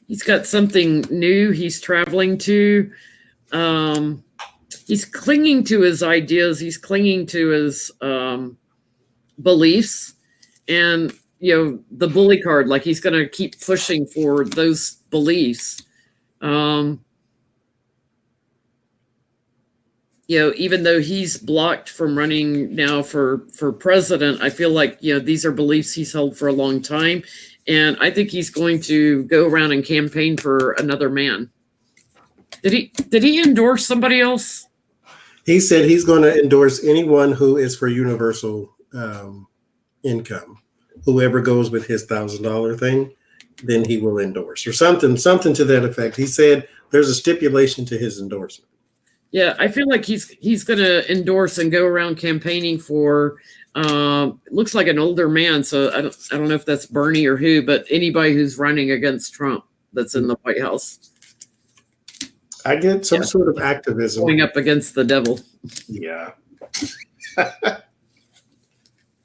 He's got something new he's traveling to. He's clinging to his ideas. He's clinging to his beliefs, and the bully card, like he's going to keep pushing for those beliefs. Even though he's blocked from running now for president, I feel like these are beliefs he's held for a long time, and I think he's going to go around and campaign for another man. Did he endorse somebody else? He said he's going to endorse anyone who is for universal income. Whoever goes with his $1,000 thing, then he will endorse, or something to that effect. He said there's a stipulation to his endorsement. Yeah, I feel like he's going to endorse and go around campaigning for. Looks like an older man, so I don't know if that's Bernie or who, but anybody who's running against Trump that's in the White House. I get some sort of activism going up against the devil. Yeah.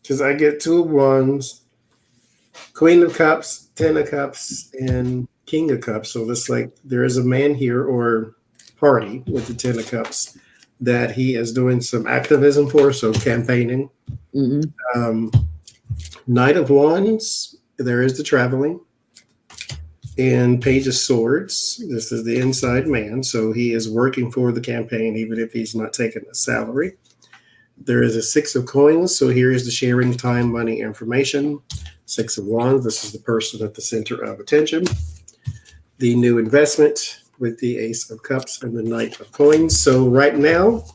Because I get 2 of Wands, Queen of Cups, 10 of Cups, and King of Cups. So it's like there is a man here or party with the 10 of Cups that he is doing some activism for, so campaigning. Mm-hmm. Knight of Wands, there is the traveling. And Page of Swords, this is the inside man, so he is working for the campaign even if he's not taking a salary. There is a 6 of Coins, so here is the sharing time, money, information. 6 of Wands, this is the person at the center of attention. The new investment with the Ace of Cups and the Knight of Coins. So right now,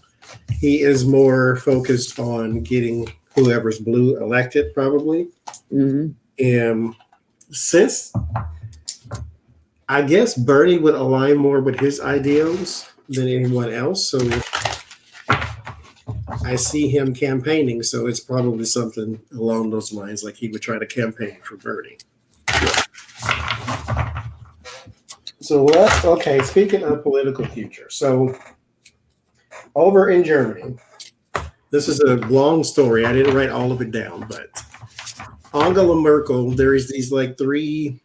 he is more focused on getting whoever's blue elected, probably. Mm-hmm. And since I guess Bernie would align more with his ideals than anyone else, so I see him campaigning, so it's probably something along those lines, like he would try to campaign for Bernie. So okay, speaking of political future, so over in Germany, this is a long story. I didn't write all of it down, but Angela Merkel, there is these like 3,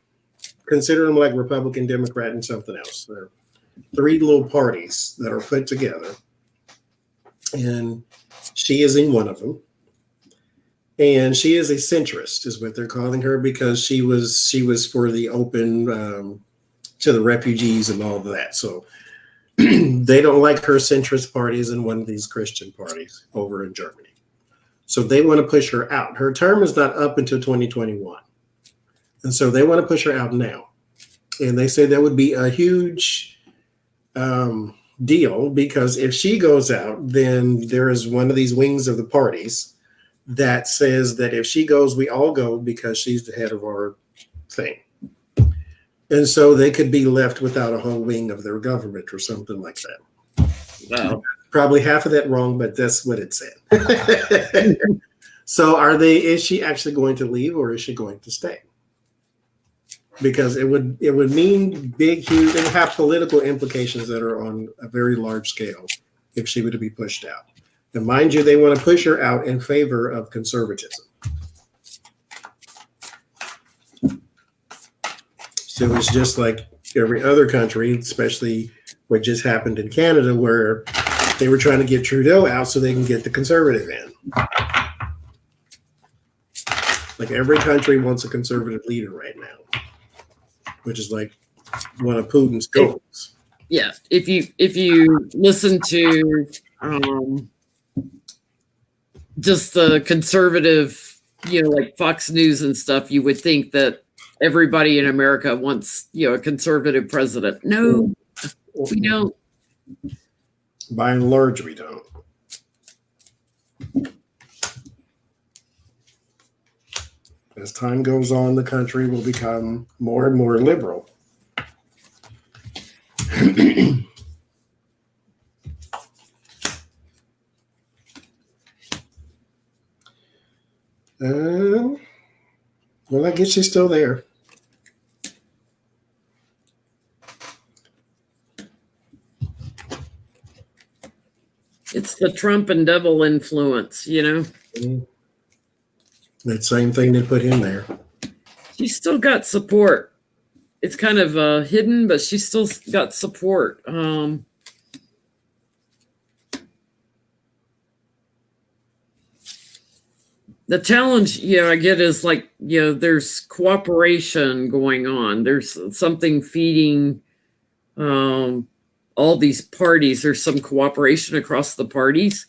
consider them like Republican, Democrat, and something else. There are 3 little parties that are put together, and she is in one of them. And she is a centrist, is what they're calling her, because she was for the open to the refugees and all of that. So they don't like her centrist parties in one of these Christian parties over in Germany. So they want to push her out. Her term is not up until 2021. And so they want to push her out now. And they say that would be a huge deal, because if she goes out, then there is one of these wings of the parties that says that if she goes, we all go, because she's the head of our thing. And so they could be left without a whole wing of their government or something like that. Wow. Probably half of that wrong, but that's what it said. So is she actually going to leave, or is she going to stay? Because it would mean big, huge, and have political implications that are on a very large scale if she were to be pushed out. And mind you, they want to push her out in favor of conservatism. So it's just like every other country, especially what just happened in Canada, where they were trying to get Trudeau out so they can get the conservative in. Like every country wants a conservative leader right now, which is like one of Putin's goals. Yeah, if you listen to just the conservative, like Fox News and stuff, you would think that everybody in America wants, a conservative president. No, we don't. By and large, we don't. As time goes on, the country will become more and more liberal. Well, I guess she's still there. It's the Trump and devil influence, That same thing that put him there. She's still got support. It's kind of hidden, but she's still got support. The challenge, I get is like, there's cooperation going on. There's something feeding all these parties. There's some cooperation across the parties.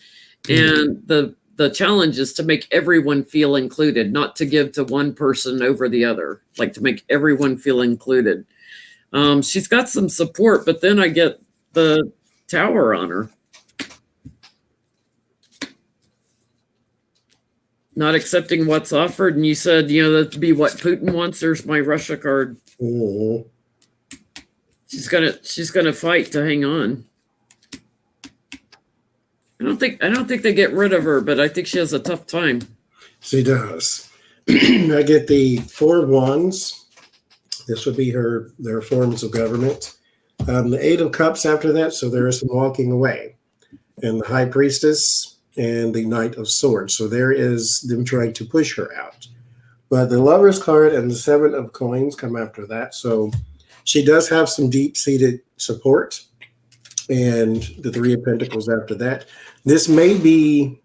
And the challenge is to make everyone feel included, not to give to one person over the other, like to make everyone feel included. She's got some support, but then I get the tower on her. Not accepting what's offered, and you said, that'd be what Putin wants. There's my Russia card. Mm-hmm. She's gonna fight to hang on. I don't think they get rid of her, but I think she has a tough time. She does. I get the 4 wands. This would be their forms of government. The 8 of cups after that, so there is some walking away. And the high priestess and the Knight of Swords. So there is them trying to push her out. But the Lover's card and the 7 of coins come after that. So she does have some deep-seated support. And the 3 of Pentacles after that. This may be,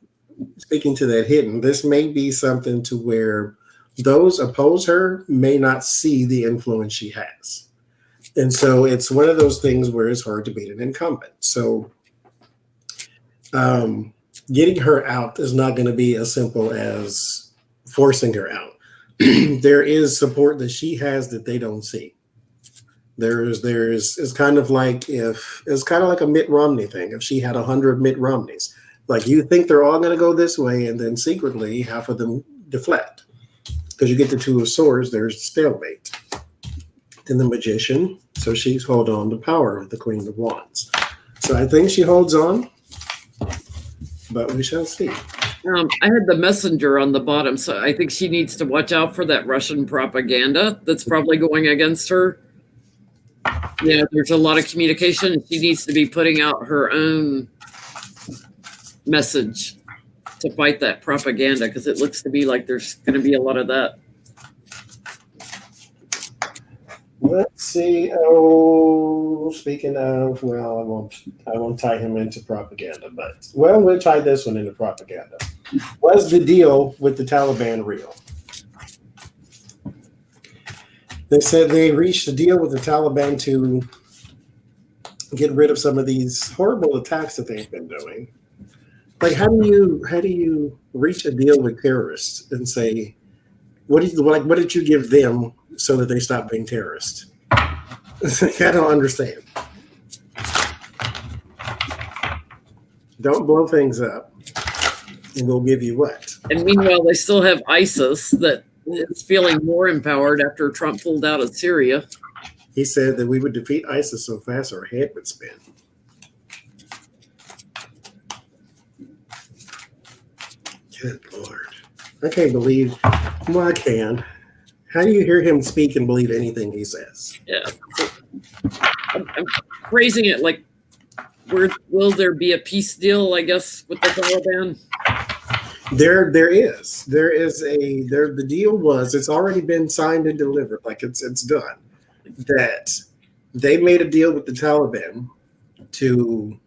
speaking to that hidden, this may be something to where those oppose her may not see the influence she has. And so it's one of those things where it's hard to beat an incumbent. So getting her out is not going to be as simple as forcing her out. There is support that she has that they don't see. It's kind of like a Mitt Romney thing. If she had 100 Mitt Romneys, like you think they're all going to go this way, and then secretly half of them deflect because you get the 2 of Swords. There's stalemate. Then the Magician, so she's hold on to power of the Queen of Wands. So I think she holds on, but we shall see. I had the Messenger on the bottom, so I think she needs to watch out for that Russian propaganda that's probably going against her. Yeah, there's a lot of communication. She needs to be putting out her own message to fight that propaganda because it looks to be like there's going to be a lot of that. Let's see. Oh, speaking of, well, I won't tie him into propaganda, but we'll tie this one into propaganda. Was the deal with the Taliban real? They said they reached a deal with the Taliban to get rid of some of these horrible attacks that they've been doing. Like, how do you reach a deal with terrorists and say, what did you give them so that they stop being terrorists? I don't understand. Don't blow things up, and we'll give you what. And meanwhile, they still have ISIS that is feeling more empowered after Trump pulled out of Syria. He said that we would defeat ISIS so fast our head would spin. Good Lord. I can't believe, well, I can. How do you hear him speak and believe anything he says? Yeah. I'm phrasing it like, will there be a peace deal, I guess, with the Taliban? The deal was, it's already been signed and delivered, like it's done, that they made a deal with the Taliban to,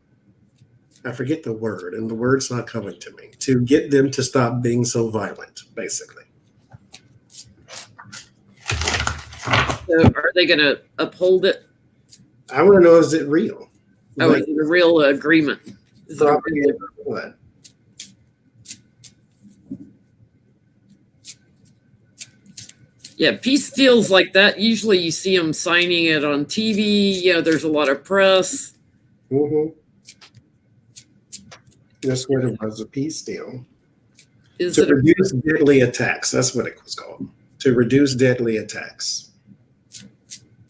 I forget the word, and the word's not coming to me, to get them to stop being so violent, basically. So are they going to uphold it? I want to know, is it real? Oh, is it a real agreement? Is it a real what? Yeah, peace deals like that. Usually you see them signing it on TV. You know, there's a lot of press. Mm-hmm. That's what it was, a peace deal. Is to it reduce deadly attacks. That's what it was called. To reduce deadly attacks.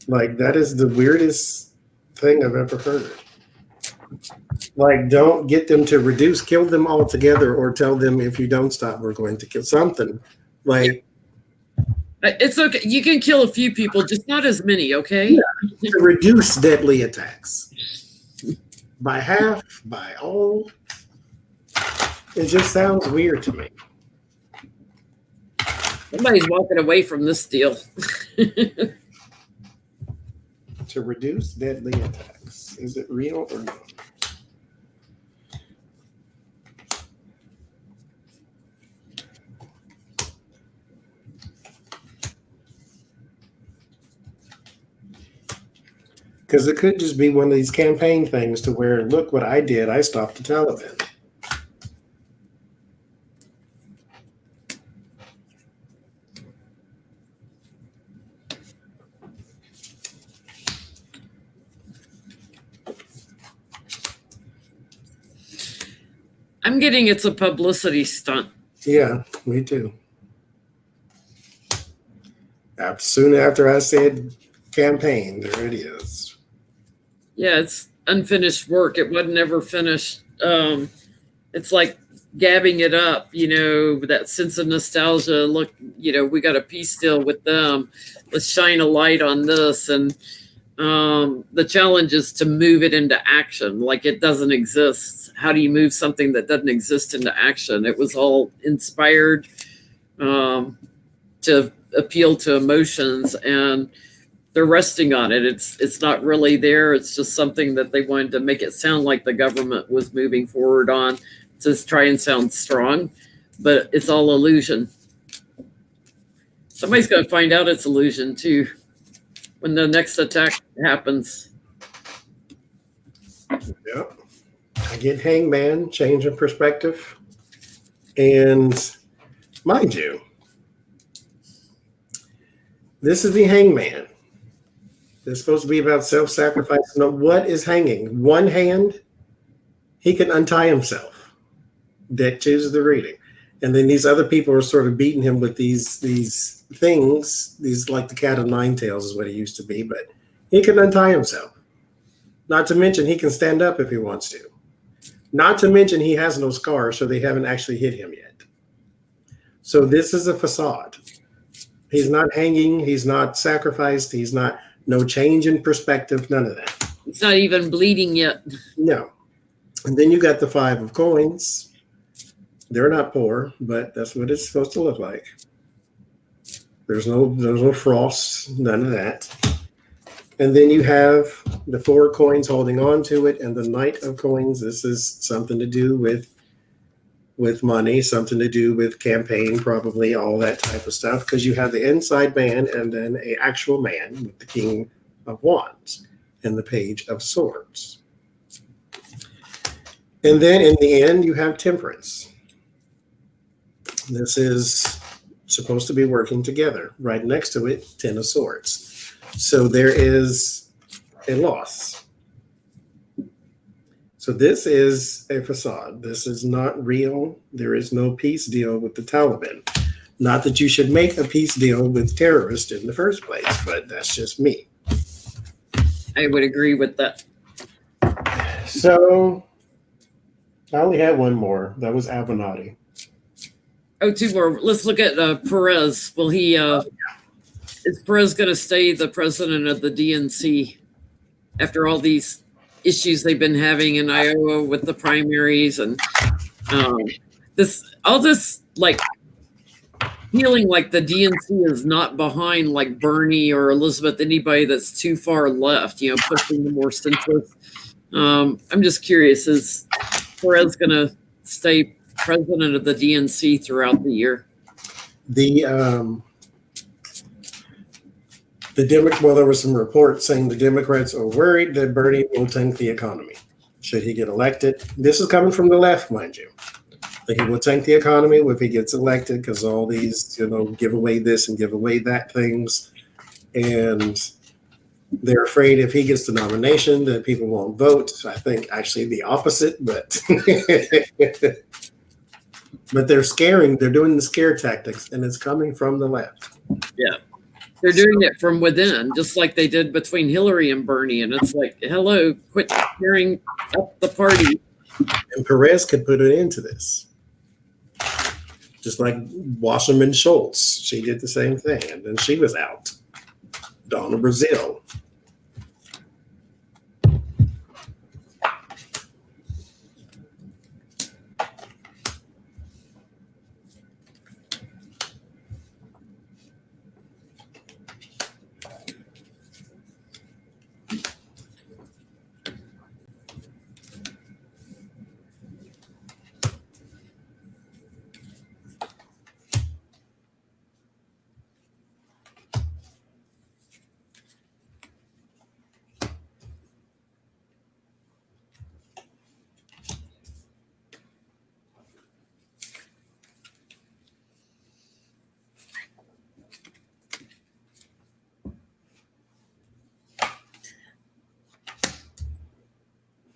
Like, that is the weirdest thing I've ever heard. Like, don't get them to reduce, kill them altogether, or tell them if you don't stop, we're going to kill something. Like, it's okay. You can kill a few people, just not as many, okay? Yeah, to reduce deadly attacks. By half, by all. It just sounds weird to me. Somebody's walking away from this deal. To reduce deadly attacks. Is it real or not? Because it could just be one of these campaign things to where, look what I did, I stopped the Taliban. I'm getting it's a publicity stunt. Yeah, me too. Soon after I said campaign, there it is. Yeah, it's unfinished work. It wasn't ever finished. It's like gabbing it up, you know, that sense of nostalgia. Look, you know, we got a peace deal with them. Let's shine a light on this. And the challenge is to move it into action. Like, it doesn't exist. How do you move something that doesn't exist into action? It was all inspired to appeal to emotions, and they're resting on it. It's not really there. It's just something that they wanted to make it sound like the government was moving forward on, to try and sound strong, but it's all illusion. Somebody's going to find out it's illusion too when the next attack happens. Yep. I get hangman, change of perspective. And mind you, this is the hangman. It's supposed to be about self-sacrifice. No, what is hanging? One hand, he can untie himself. That chooses the reading. And then these other people are sort of beating him with these things, these, like the cat of nine tails is what he used to be, but he can untie himself. Not to mention he can stand up if he wants to. Not to mention he has no scars, so they haven't actually hit him yet. So this is a facade. He's not hanging, he's not sacrificed, he's not, no change in perspective, none of that. It's not even bleeding yet. No. And then you got the 5 of coins. They're not poor, but that's what it's supposed to look like. There's no frost, none of that. And then you have the 4 coins holding on to it, and the Knight of Coins. This is something to do with money, something to do with campaign, probably all that type of stuff, because you have the inside man and then an actual man with the King of Wands and the Page of Swords. And then in the end, you have Temperance. This is supposed to be working together. Right next to it, 10 of Swords. So there is a loss. So this is a facade. This is not real. There is no peace deal with the Taliban. Not that you should make a peace deal with terrorists in the first place, but that's just me. I would agree with that. So I only had one more. That was Avenatti. Oh, 2 more. Let's look at Perez. Will he? Is Perez going to stay the president of the DNC after all these issues they've been having in Iowa with the primaries and this like feeling like the DNC is not behind like Bernie or Elizabeth, anybody that's too far left, you know, pushing the more centrist. I'm just curious, is Perez going to stay president of the DNC throughout the year? Well, there were some reports saying the Democrats are worried that Bernie will tank the economy should he get elected. This is coming from the left, mind you. That he will tank the economy if he gets elected because all these, give away this and give away that things. And they're afraid if he gets the nomination that people won't vote. I think actually the opposite, but but they're doing the scare tactics, and it's coming from the left. Yeah. They're doing it from within, just like they did between Hillary and Bernie. And it's like, hello, quit tearing up the party. And Perez could put an end to this. Just like Wasserman Schultz. She did the same thing, and then she was out. Donna Brazil.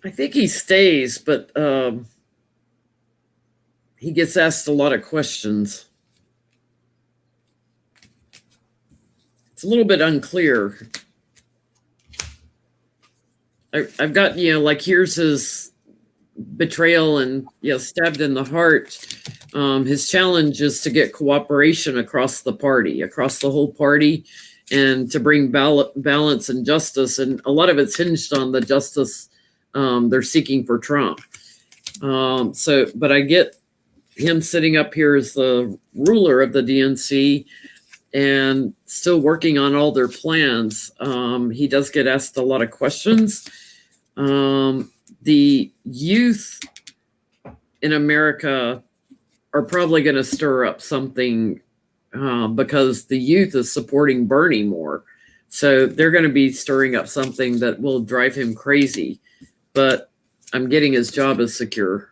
I think he stays, but he gets asked a lot of questions. It's a little bit unclear. I've got, like here's his betrayal and, stabbed in the heart. His challenge is to get cooperation across the party, across the whole party, and to bring balance and justice. And a lot of it's hinged on the justice they're seeking for Trump. But I get him sitting up here as the ruler of the DNC and still working on all their plans. He does get asked a lot of questions. The youth in America are probably going to stir up something because the youth is supporting Bernie more. So they're going to be stirring up something that will drive him crazy. But I'm getting his job is secure.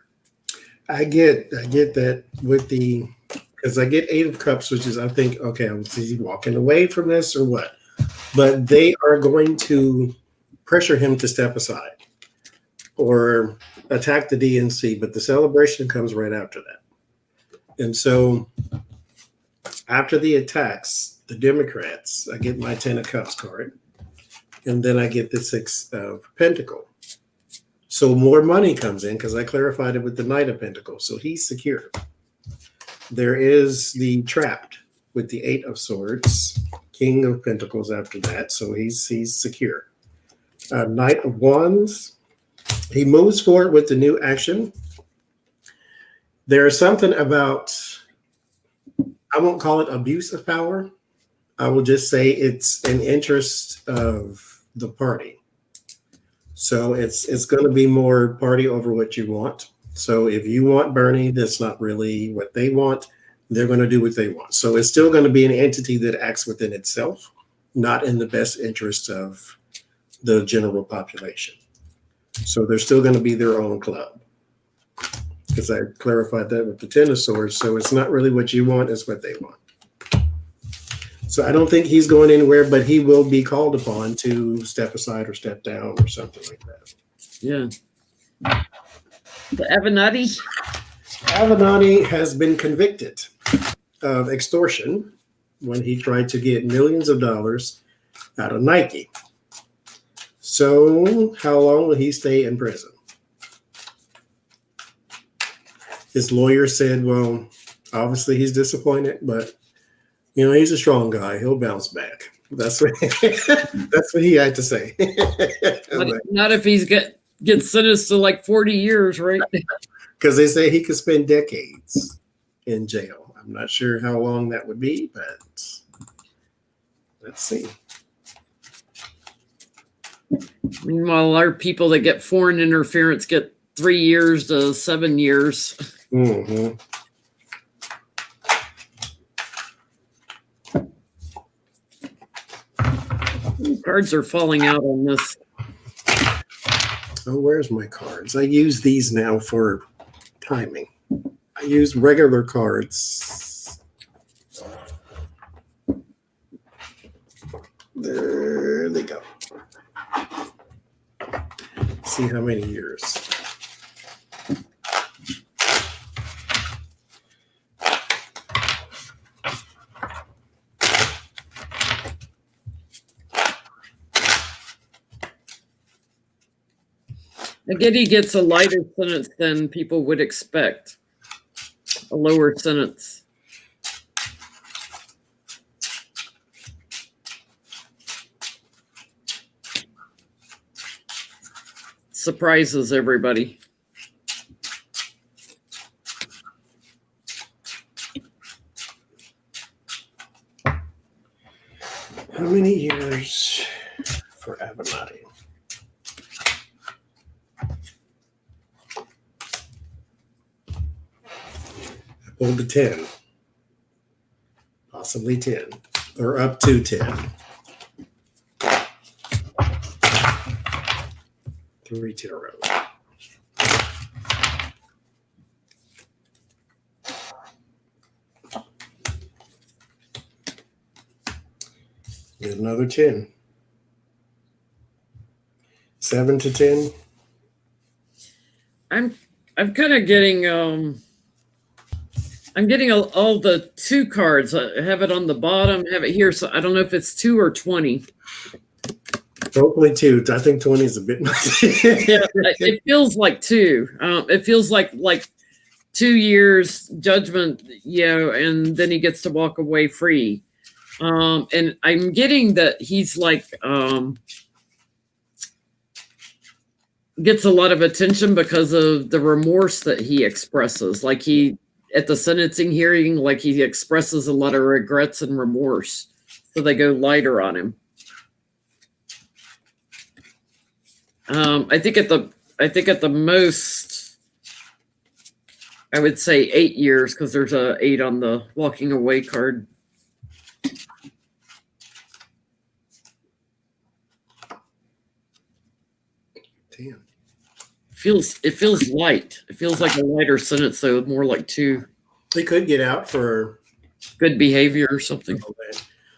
I get that with because I get 8 of Cups, which is I think, okay, is he walking away from this or what? But they are going to pressure him to step aside or attack the DNC. But the celebration comes right after that. And so after the attacks, the Democrats, I get my 10 of Cups card, and then I get the 6 of Pentacles. So more money comes in because I clarified it with the Knight of Pentacles. So he's secure. There is the Trapped with the 8 of Swords, King of Pentacles after that. So he's secure. Knight of Wands. He moves forward with the new action. There's something about, I won't call it abuse of power. I will just say it's an interest of the party. So it's going to be more party over what you want. So if you want Bernie, that's not really what they want. They're going to do what they want. So it's still going to be an entity that acts within itself, not in the best interest of the general population. So they're still going to be their own club. Because I clarified that with the 10 of Swords. So it's not really what you want, it's what they want. So I don't think he's going anywhere, but he will be called upon to step aside or step down or something like that. Yeah. The Avenatti? Avenatti has been convicted of extortion when he tried to get millions of dollars out of Nike. So how long will he stay in prison? His lawyer said, well, obviously he's disappointed, but he's a strong guy. He'll bounce back. That's what that's what he had to say. Not if he's gets sentenced to like 40 years, right? Because they say he could spend decades in jail. I'm not sure how long that would be, but let's see. Meanwhile, our people that get foreign interference get 3 years to 7 years. Mm-hmm. Cards are falling out on this. Oh, where's my cards? I use these now for timing. I use regular cards. There they go. See how many years. Again, he gets a lighter sentence than people would expect. A lower sentence. Surprises everybody. How many years for Avenatti? I pulled the 10. Possibly 10. Or up to 10. 3 10 rows. Get another 10. 7 to 10. I'm kind of getting I'm getting all the 2 cards. I have it on the bottom, have it here, so I don't know if it's 2 or 20. Hopefully 2. I think 20 is a bit much. Yeah, it feels like 2. It feels like 2 years judgment, and then he gets to walk away free. And I'm getting that he's gets a lot of attention because of the remorse that he expresses. Like at the sentencing hearing, like he expresses a lot of regrets and remorse. So they go lighter on him. I think at the most, I would say 8 years, because there's a 8 on the walking away card. Damn. It feels light. It feels like a lighter sentence, though, more like 2. He could get out for good behavior or something.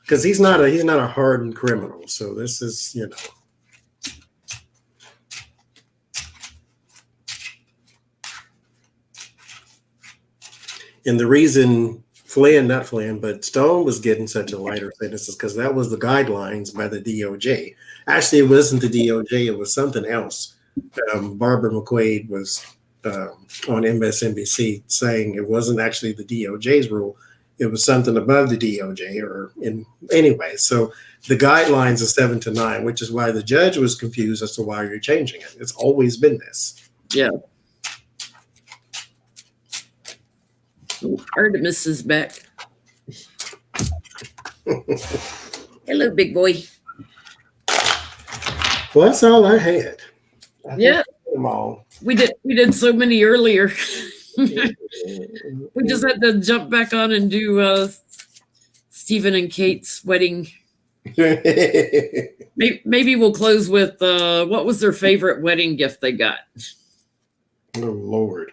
Because he's not a hardened criminal. So this is, And the reason but Stone was getting such a lighter sentence is because that was the guidelines by the DOJ. Actually, it wasn't the DOJ; it was something else. Barbara McQuaid was on MSNBC saying it wasn't actually the DOJ's rule; it was something above the DOJ. Anyway, so the guidelines are 7 to 9, which is why the judge was confused as to why you're changing it. It's always been this. Yeah. Artemis is back. Hello, big boy. Well, that's all I had. Yeah. Them all. We did so many earlier. We just had to jump back on and do Stephen and Kate's wedding. Maybe we'll close with what was their favorite wedding gift they got? Oh, Lord.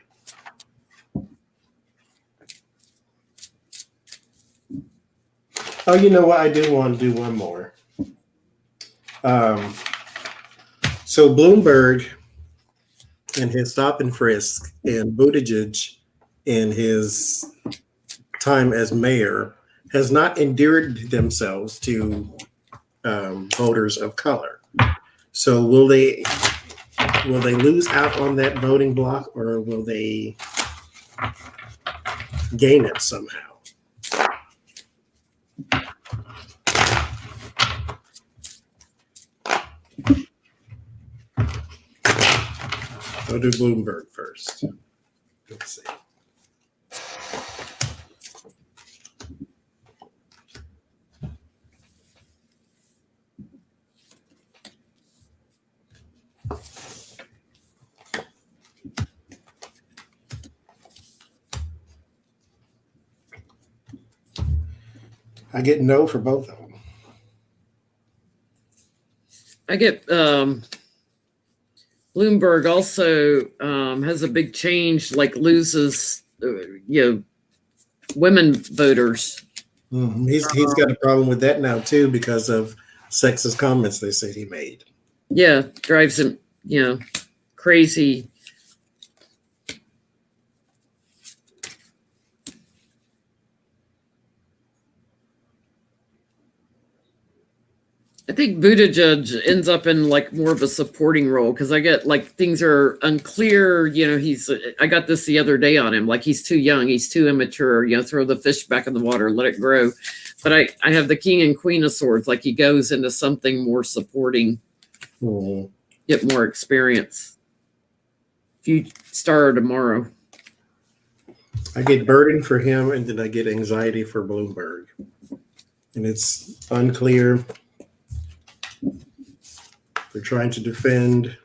Oh, you know what? I do want to do one more. So Bloomberg in his stop and frisk and Buttigieg in his time as mayor has not endeared themselves to voters of color. So will they lose out on that voting block, or will they gain it somehow? I'll do Bloomberg first. Let's see. I get no for both of them. I get Bloomberg also has a big change, like loses, women voters. He's got a problem with that now too because of sexist comments they said he made. Yeah, drives him, crazy. I think Buttigieg ends up in like more of a supporting role because I get like things are unclear. I got this the other day on him. Like he's too young, he's too immature. Throw the fish back in the water, let it grow. But I have the King and Queen of Swords. Like he goes into something more supporting, get more experience. If you start tomorrow, I get burden for him, and then I get anxiety for Bloomberg, and it's unclear. They're trying to defend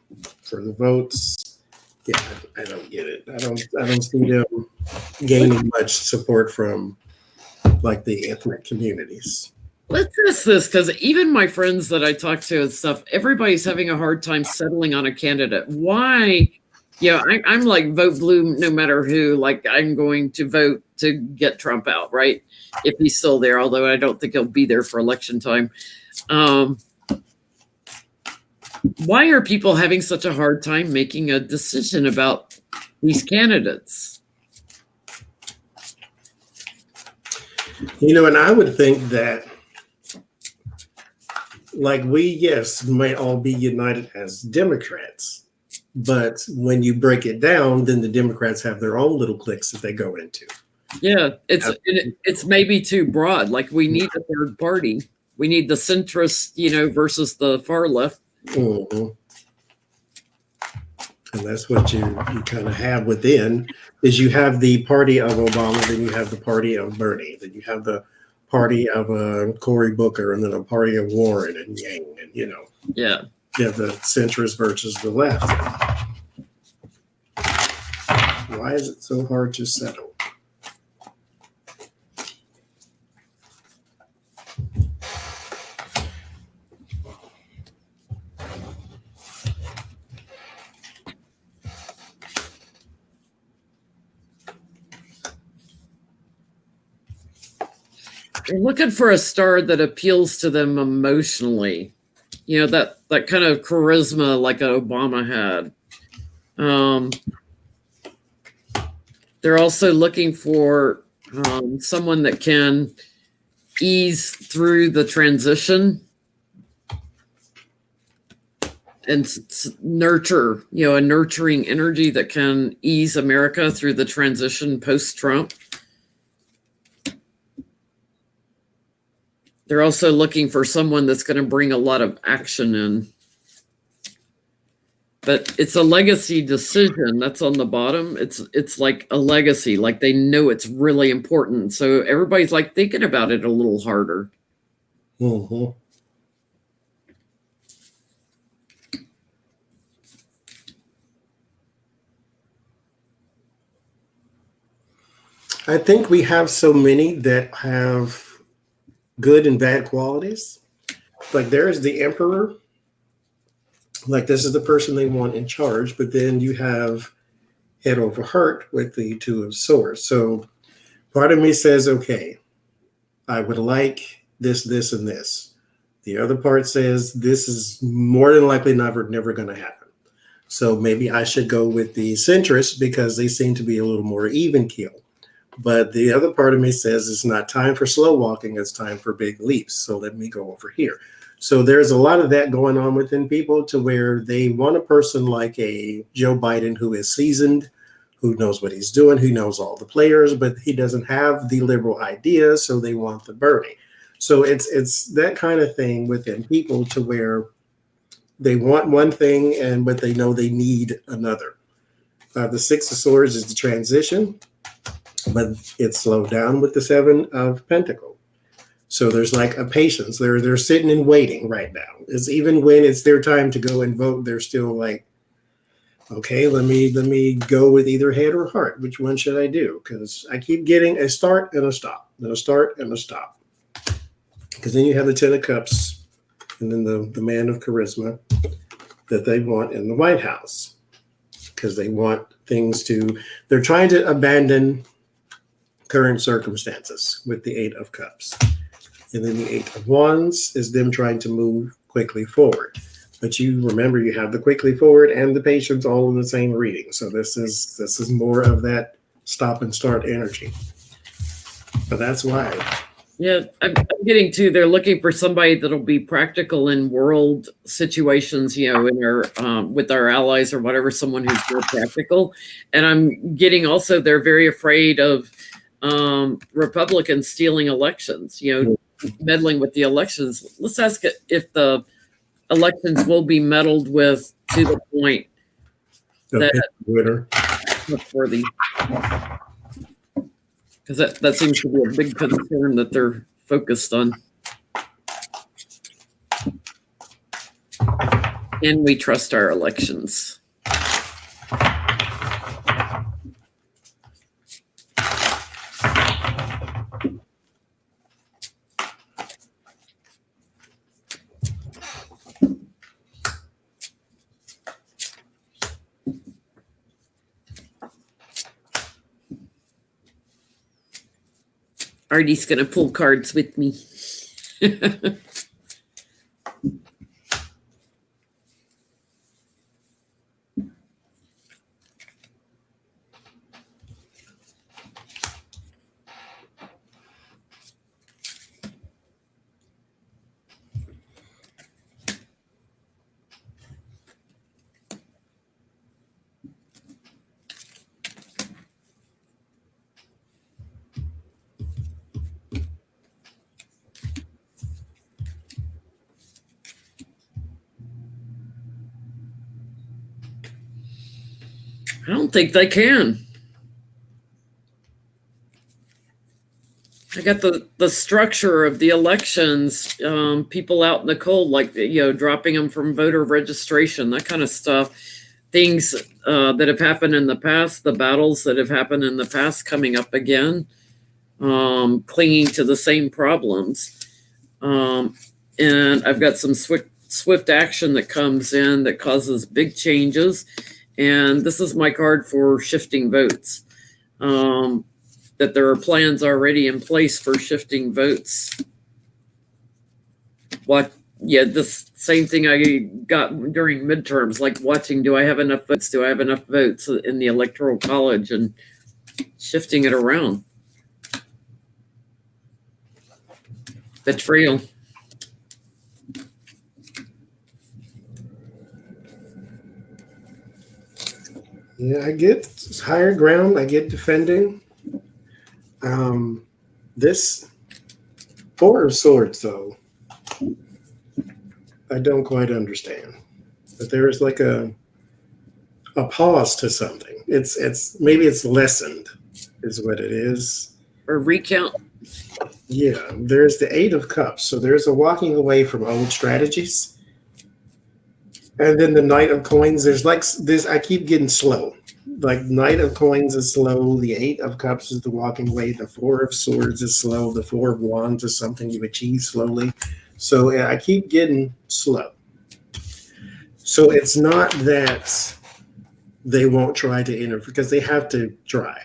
for the votes. Yeah, I don't get it. I don't see them gaining much support from like the ethnic communities. Let's ask this, because even my friends that I talk to and stuff, everybody's having a hard time settling on a candidate. Why? I'm like vote blue no matter who. Like I'm going to vote to get Trump out, right? If he's still there, although I don't think he'll be there for election time. Why are people having such a hard time making a decision about these candidates? And I would think that, like yes, might all be united as Democrats, but when you break it down, then the Democrats have their own little cliques that they go into. Yeah, it's maybe too broad. Like we need a third party. We need the centrist, versus the far left. Mm-hmm. And that's what you kind of have within is you have the party of Obama, then you have the party of Bernie, then you have the party of Cory Booker, and then a party of Warren and Yang, and yeah, you have the centrist versus the left. Why is it so hard to settle? They're looking for a star that appeals to them emotionally. That kind of charisma like Obama had. They're also looking for someone that can ease through the transition and nurture, a nurturing energy that can ease America through the transition post-Trump. They're also looking for someone that's going to bring a lot of action in. But it's a legacy decision that's on the bottom. It's like a legacy, like they know it's really important. So everybody's like thinking about it a little harder. Mm-hmm. I think we have so many that have good and bad qualities. Like there is the emperor. Like this is the person they want in charge, but then you have head over heart with the two of swords. So part of me says, okay, I would like this, this, and this. The other part says this is more than likely never going to happen. So maybe I should go with the centrists because they seem to be a little more even keel. But the other part of me says it's not time for slow walking, it's time for big leaps. So let me go over here. So there's a lot of that going on within people to where they want a person like a Joe Biden who is seasoned, who knows what he's doing, who knows all the players, but he doesn't have the liberal ideas, so they want the Bernie. So it's that kind of thing within people to where they want one thing, but they know they need another. The Six of Swords is the transition, but it's slowed down with the Seven of Pentacles. So there's like a patience. They're sitting and waiting right now. It's even when it's their time to go and vote, they're still like, okay, let me go with either head or heart. Which one should I do? Because I keep getting a start and a stop, then a start and a stop. Because then you have the Ten of Cups and then the man of charisma that they want in the White House, because they want they're trying to abandon current circumstances with the Eight of Cups. And then the Eight of Wands is them trying to move quickly forward. But you remember, you have the quickly forward and the patience all in the same reading. So this is more of that stop and start energy. But that's why. Yeah, I'm getting to, they're looking for somebody that'll be practical in world situations, in our with our allies or whatever, someone who's more practical. And I'm getting also, they're very afraid of Republicans stealing elections, meddling with the elections. Let's ask if the elections will be meddled with to the point that winner worthy. Because that seems to be a big concern that they're focused on. Can we trust our elections? Artie's going to pull cards with me. I don't think they can. I got the structure of the elections, people out in the cold, like, dropping them from voter registration, that kind of stuff. Things that have happened in the past, the battles that have happened in the past coming up again, clinging to the same problems. And I've got some swift action that comes in that causes big changes. And this is my card for shifting votes. That there are plans already in place for shifting votes. This same thing I got during midterms, like watching, do I have enough votes? Do I have enough votes in the Electoral College, and shifting it around. Betrayal. Yeah, I get higher ground. I get defending. This Four of Swords, though, I don't quite understand. But there is like a pause to something. It's maybe it's lessened, is what it is. Or recount. Yeah, there's the Eight of Cups. So there's a walking away from old strategies. And then the Knight of Coins, there's like this, I keep getting slow. Like Knight of Coins is slow. The Eight of Cups is the walking away. The Four of Swords is slow. The Four of Wands is something you achieve slowly. So I keep getting slow. So it's not that they won't try to interfere, because they have to try,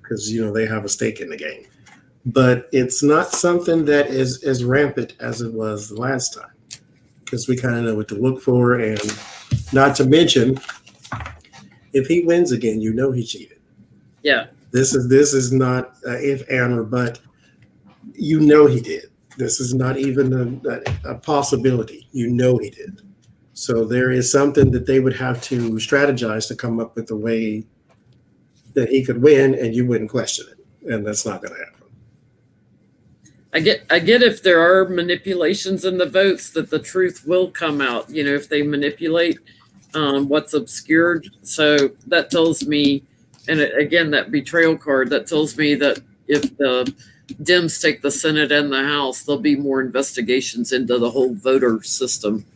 because, they have a stake in the game. But it's not something that is as rampant as it was the last time, because we kind of know what to look for. And not to mention, if he wins again, he cheated. Yeah. This is not if, and, or but. He did. This is not even a possibility. He did. So there is something that they would have to strategize to come up with a way that he could win, and you wouldn't question it. And that's not going to happen. I get if there are manipulations in the votes, that the truth will come out, if they manipulate what's obscured. So that tells me, and again, that betrayal card, that tells me that if the Dems take the Senate and the House, there'll be more investigations into the whole voter system.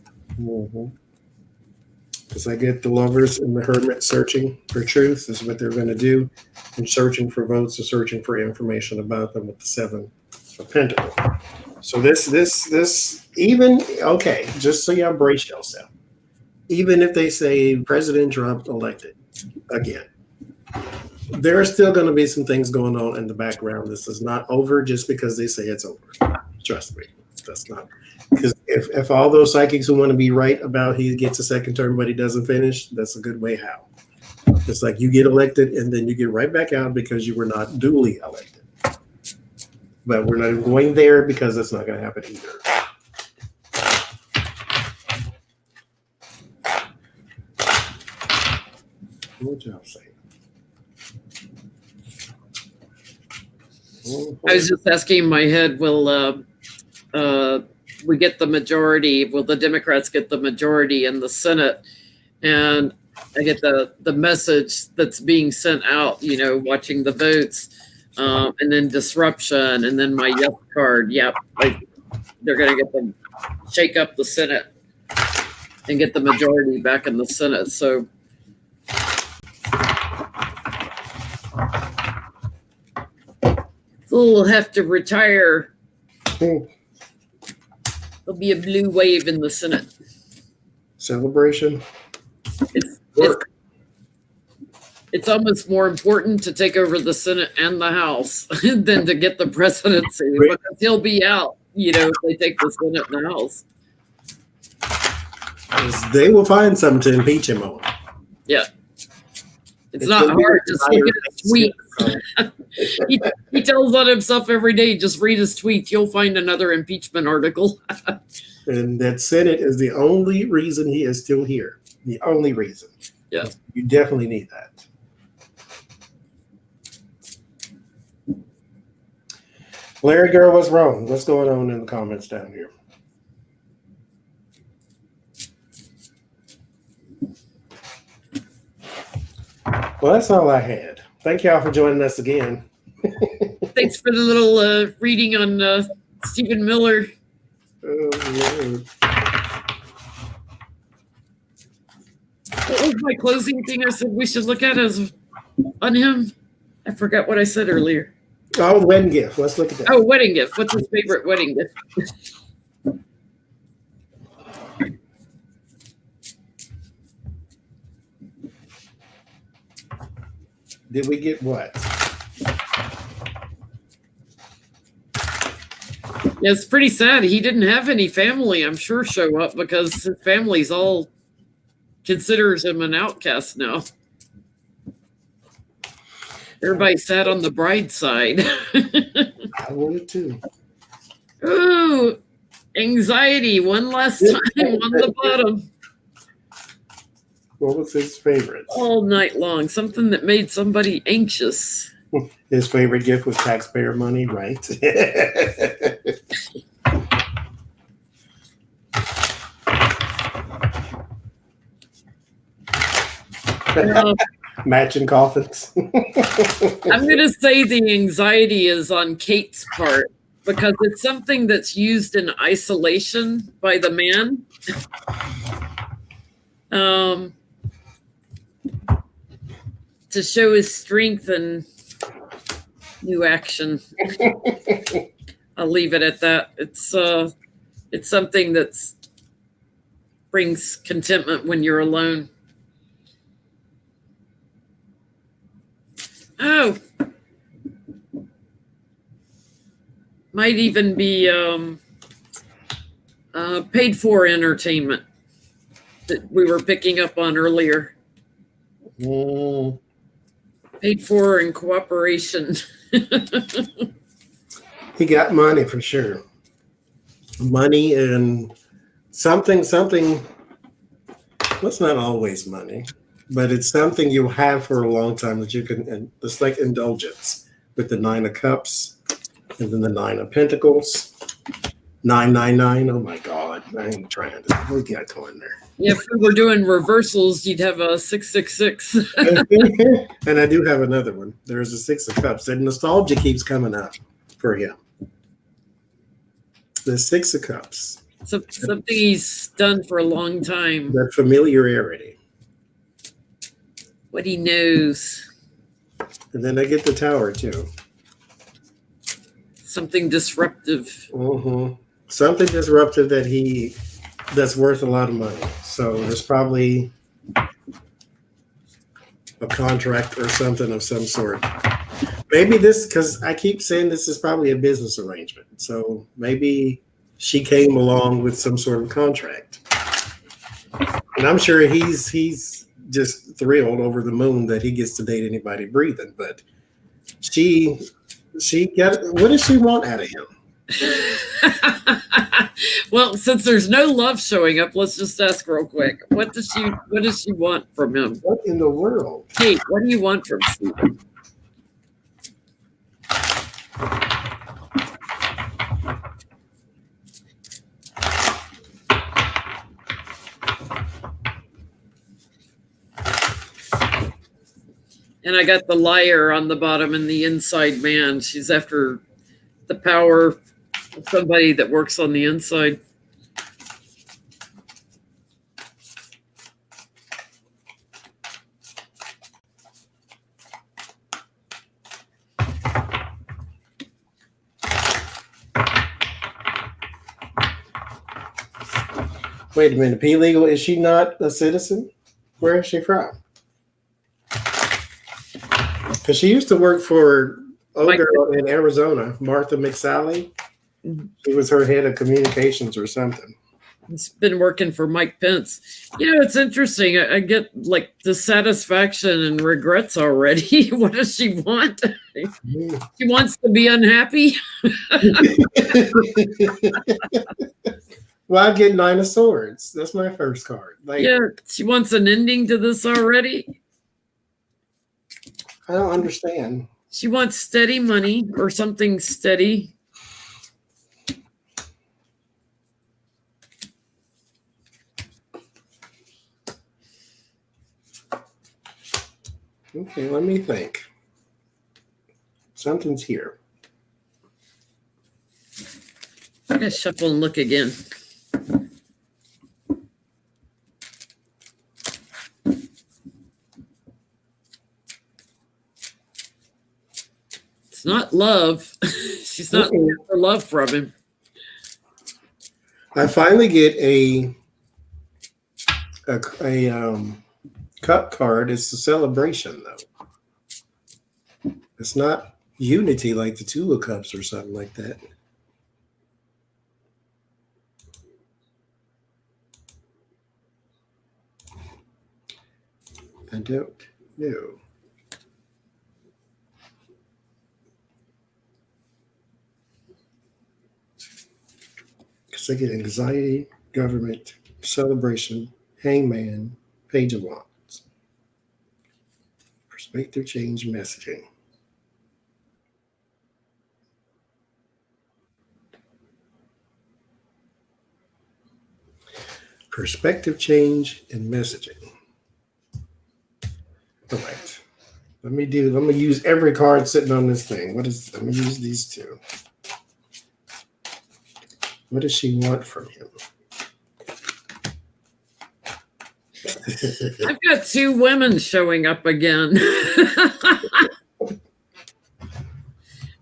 Because I get the Lovers and the Hermit searching for truth is what they're going to do, and searching for votes or searching for information about them with the Seven of Pentacles. So this even okay, just so y'all brace yourself. Even if they say President Trump elected again, there are still going to be some things going on in the background. This is not over just because they say it's over. Trust me, that's not. Because if all those psychics who want to be right about he gets a second term but he doesn't finish, that's a good way how. It's like you get elected and then you get right back out because you were not duly elected. But we're not even going there because that's not going to happen either. What y'all say? I was just asking in my head, will we get the majority? Will the Democrats get the majority in the Senate? And I get the message that's being sent out, watching the votes, and then disruption, and then my yes card. Yep, like they're going to shake up the Senate and get the majority back in the Senate. So we'll have to retire. There'll be a blue wave in the Senate. Celebration. It's almost more important to take over the Senate and the House than to get the presidency because he'll be out, if they take the Senate and the House. They will find something to impeach him on. Yeah. It's not hard. Just look at his tweets. He tells on himself every day. Just read his tweets. You'll find another impeachment article. And that Senate is the only reason he is still here. The only reason. Yeah. You definitely need that. Larry Girl was wrong. What's going on in the comments down here? Well, that's all I had. Thank y'all for joining us again. Thanks for the little reading on Stephen Miller. Oh, what was my closing thing I said we should look at on him? I forgot what I said earlier. Oh, wedding gift. Let's look at that. Oh, wedding gift. What's his favorite wedding gift? Did we get what? Yeah, it's pretty sad. He didn't have any family, I'm sure, show up because his family's all considers him an outcast now. Everybody sat on the bride's side. I would too. Ooh, anxiety. One last time on the bottom. What was his favorite? All night long. Something that made somebody anxious. His favorite gift was taxpayer money, right? Matching coffins. I'm going to say the anxiety is on Kate's part because it's something that's used in isolation by the man. To show his strength and new action. I'll leave it at that. It's something that brings contentment when you're alone. Oh, might even be paid for entertainment that we were picking up on earlier. Paid for in cooperation. He got money for sure. Money and something. Well, it's not always money, but it's something you have for a long time that you can. And it's like indulgence with the 9 of Cups and then the 9 of Pentacles. 999. Oh my God! I ain't trying to. What we got going there? Yeah, if we were doing reversals, you'd have a 666. And I do have another one. There's a 6 of Cups. And nostalgia keeps coming up for him. The 6 of Cups. Something he's done for a long time. That familiarity. What he knows. And then I get the Tower too. Something disruptive. Something disruptive that's worth a lot of money. So there's probably a contract or something of some sort. Maybe this, because I keep saying this is probably a business arrangement. So maybe she came along with some sort of contract. And I'm sure he's just thrilled over the moon that he gets to date anybody breathing. But she got, what does she want out of him? Well, since there's no love showing up, let's just ask real quick. What does she want from him? What in the world? Kate, what do you want from Stephen? And I got the liar on the bottom and the inside man. She's after the power of somebody that works on the inside. Wait a minute. P legal, is she not a citizen? Where is she from? Because she used to work for girl in Arizona, Martha McSally. She was her head of communications or something. It's been working for Mike Pence. You know, it's interesting. I get like dissatisfaction and regrets already. What does she want? She wants to be unhappy. Well, I get 9 of Swords. That's my first card. Like, yeah, she wants an ending to this already. I don't understand. She wants steady money or something steady. Okay, let me think. Something's here. I gotta shuffle and look again. It's not love. She's not looking for love from him. I finally get a cup card. It's a celebration, though. It's not unity like the Two of Cups or something like that. I don't know. Because I get anxiety, government, celebration, hangman, page of wands. Perspective change messaging. Perspective change and messaging. All right. Let me use every card sitting on this thing. Let me use these two. What does she want from him? I've got 2 women showing up again.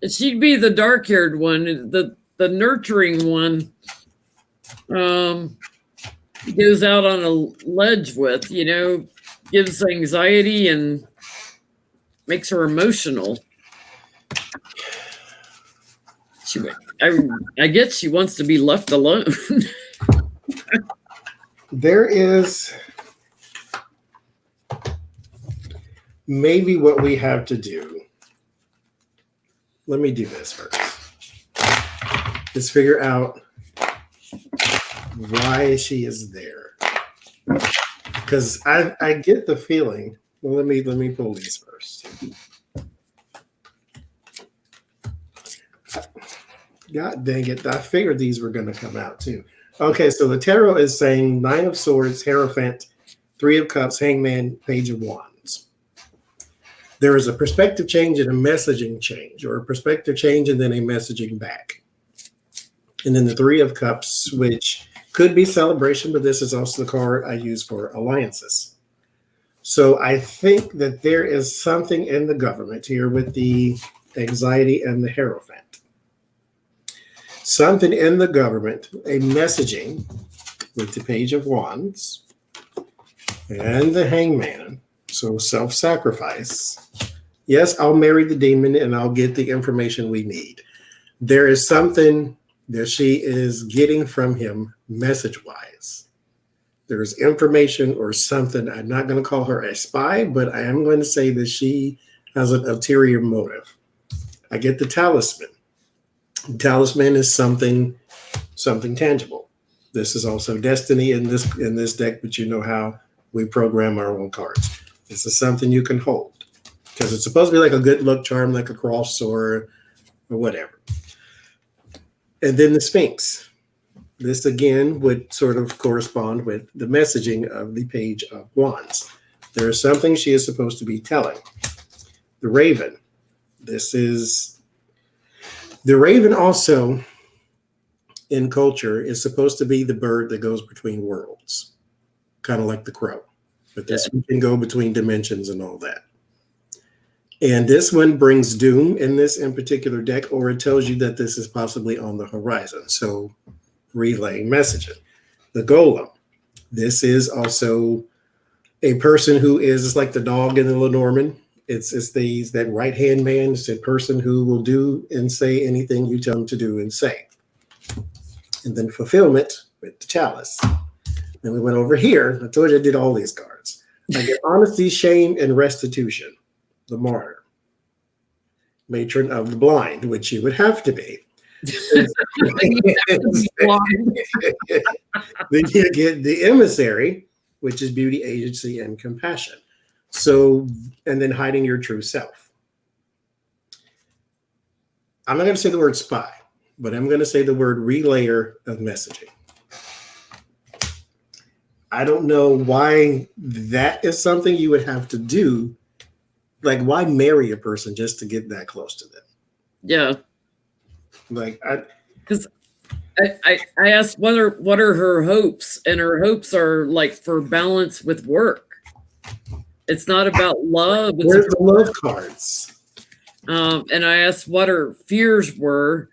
She'd be the dark-haired one, the nurturing one. Goes out on a ledge with, gives anxiety and makes her emotional. I guess she wants to be left alone. There is maybe what we have to do. Let me do this first. Let's figure out why she is there. Because I get the feeling. Well, let me pull these first. God dang it. I figured these were going to come out too. Okay, so the tarot is saying 9 of Swords, Hierophant, 3 of Cups, Hangman, Page of Wands. There is a perspective change and a messaging change, or a perspective change and then a messaging back. And then the 3 of Cups, which could be celebration, but this is also the card I use for alliances. So I think that there is something in the government here with the anxiety and the Hierophant. something in the government, a messaging with the Page of Wands and the Hangman. So self-sacrifice. Yes, I'll marry the demon and I'll get the information we need. There is something that she is getting from him message-wise. There's information or something. I'm not going to call her a spy, but I am going to say that she has an ulterior motive. I get the talisman. Talisman is something tangible. This is also destiny in this deck, but you know how we program our own cards. This is something you can hold because it's supposed to be like a good luck charm, like a cross or whatever. And then the Sphinx. This again would sort of correspond with the messaging of the Page of Wands. There is something she is supposed to be telling. The Raven. This is the Raven also in culture is supposed to be the bird that goes between worlds, kind of like the crow. But this one can go between dimensions and all that. And this one brings doom in this in particular deck, or it tells you that this is possibly on the horizon. So relaying messaging. The Golem. This is also a person who is like the dog in the Lenormand. It's that right-hand man. It's a person who will do and say anything you tell him to do and say. And then fulfillment with the Chalice. Then we went over here. I told you I did all these cards. I get honesty, shame, and restitution. The Martyr. Matron of the Blind, which you would have to be. Then you get the Emissary, which is beauty, agency, and compassion. So, and then hiding your true self. I'm not going to say the word spy, but I'm going to say the word relayer of messaging. I don't know why that is something you would have to do. Like, why marry a person just to get that close to them? Yeah. Like, because I asked what are her hopes, and her hopes are like for balance with work. It's not about love. Where's the love cards? And I asked what her fears were,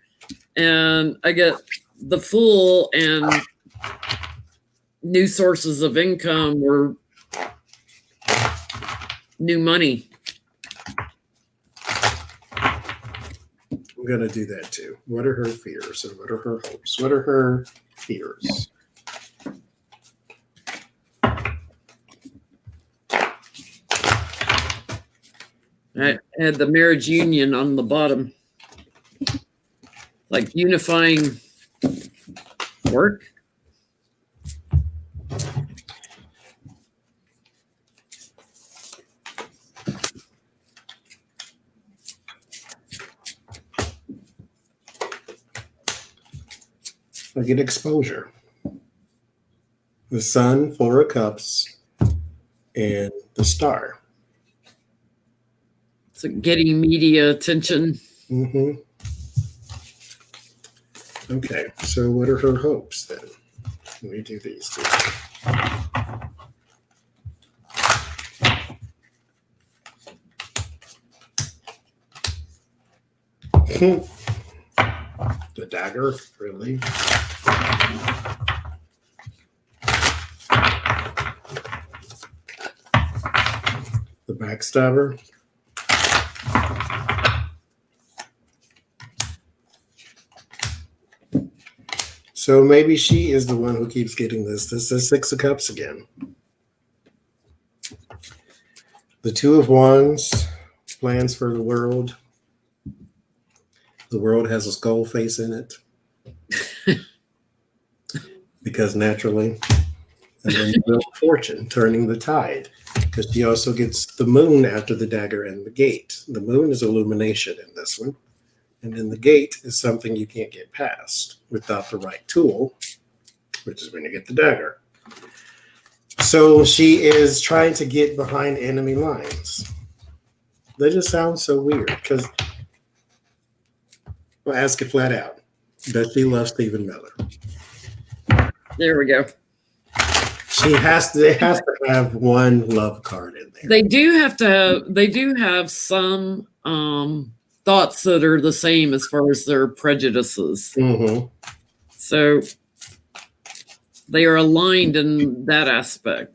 and I get the Fool and new sources of income were new money. I'm going to do that too. What are her fears and what are her hopes? What are her fears? I had the marriage union on the bottom, like unifying work. I get exposure. The Sun, Four of Cups, and the Star. So getting media attention. Mm-hmm. Okay, so what are her hopes then? Let me do these two. The dagger, really? The backstabber. So maybe she is the one who keeps getting this. This is Six of Cups again. The Two of Wands, plans for the world. The world has a skull face in it. Because naturally. And then the Wheel of Fortune, turning the tide. Because she also gets the moon after the dagger and the gate. The moon is illumination in this one. And then the gate is something you can't get past without the right tool, which is when you get the dagger. So she is trying to get behind enemy lines. That just sounds so weird because I'll ask it flat out. Does she love Stephen Miller? There we go. It has to have one love card in there. They do have some thoughts that are the same as far as their prejudices. Mm-hmm. So they are aligned in that aspect.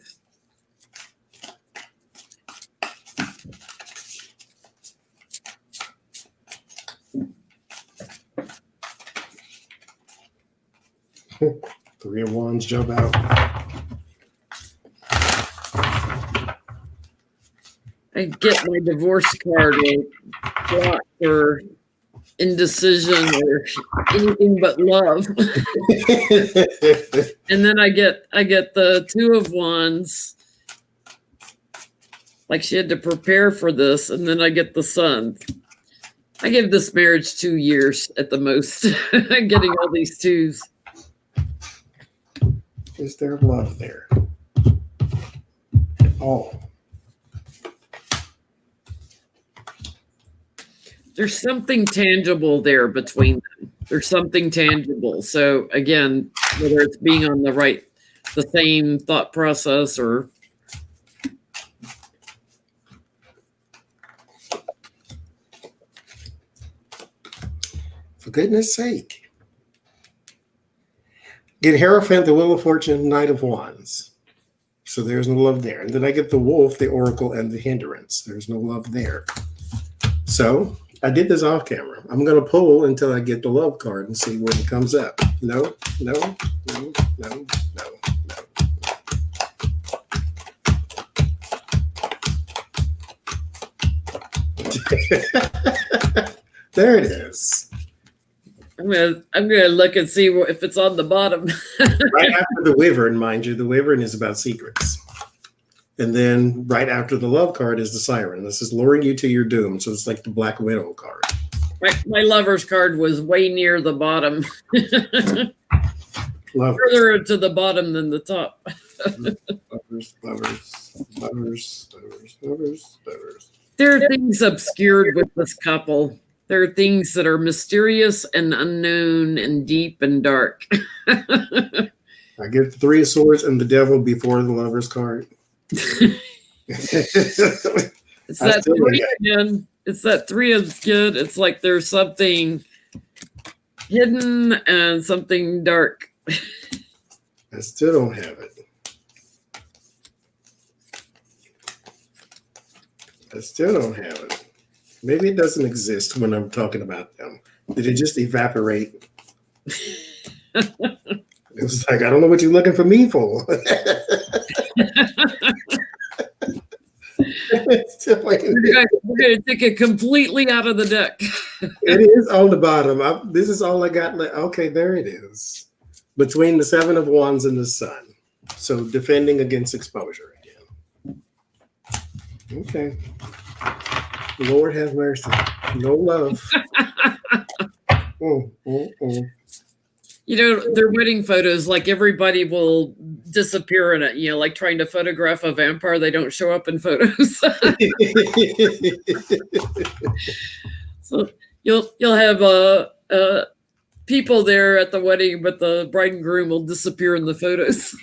Three of Wands jump out. I get my divorce card or block or indecision or anything but love. And then I get the Two of Wands, like she had to prepare for this, and then I get the Sun. I give this marriage 2 years at the most, getting all these twos. Is there love there? Oh. There's something tangible there between them. There's something tangible. So again, whether it's being on the same thought process or. For goodness sake. Get Hierophant, the Wheel of Fortune, Knight of Wands. So there's no love there. And then I get the Wolf, the Oracle, and the Hindrance. There's no love there. So I did this off camera. I'm going to pull until I get the love card and see where it comes up. No, no, no, no, no, no. There it is. I'm gonna look and see if it's on the bottom. Right after the Wyvern, mind you, the Wyvern is about secrets. And then right after the love card is the Siren. This is luring you to your doom. So it's like the Black Widow card. My lover's card was way near the bottom. Lovers. Further to the bottom than the top. Lovers, lovers, lovers, lovers, lovers, lovers. There are things obscured with this couple. There are things that are mysterious and unknown and deep and dark. I get the Three of Swords and the Devil before the Lover's card. It's that three again. It's that three is good. It's like there's something hidden and something dark. I still don't have it. I still don't have it. Maybe it doesn't exist when I'm talking about them. Did it just evaporate? It was like, I don't know what you're looking for me for. We're going to take it completely out of the deck. It is on the bottom. This is all I got. Okay, there it is. Between the Seven of Wands and the Sun. So defending against exposure again. Okay. Lord have mercy. No love. You know, their wedding photos, like everybody will disappear in it. You know, like trying to photograph a vampire, they don't show up in photos. So you'll have people there at the wedding, but the bride and groom will disappear in the photos.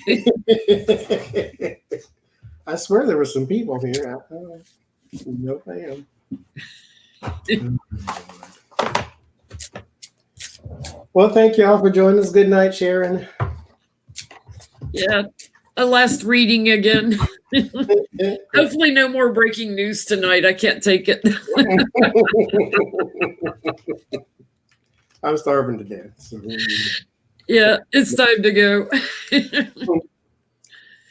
I swear there were some people here. No, I am. Well, thank you all for joining us. Good night, Sharon. Yeah, a last reading again. Hopefully no more breaking news tonight. I can't take it. I'm starving to death. So. Yeah, it's time to go.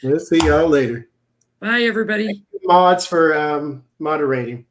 We'll see y'all later. Bye, everybody. Thank you, mods, for moderating.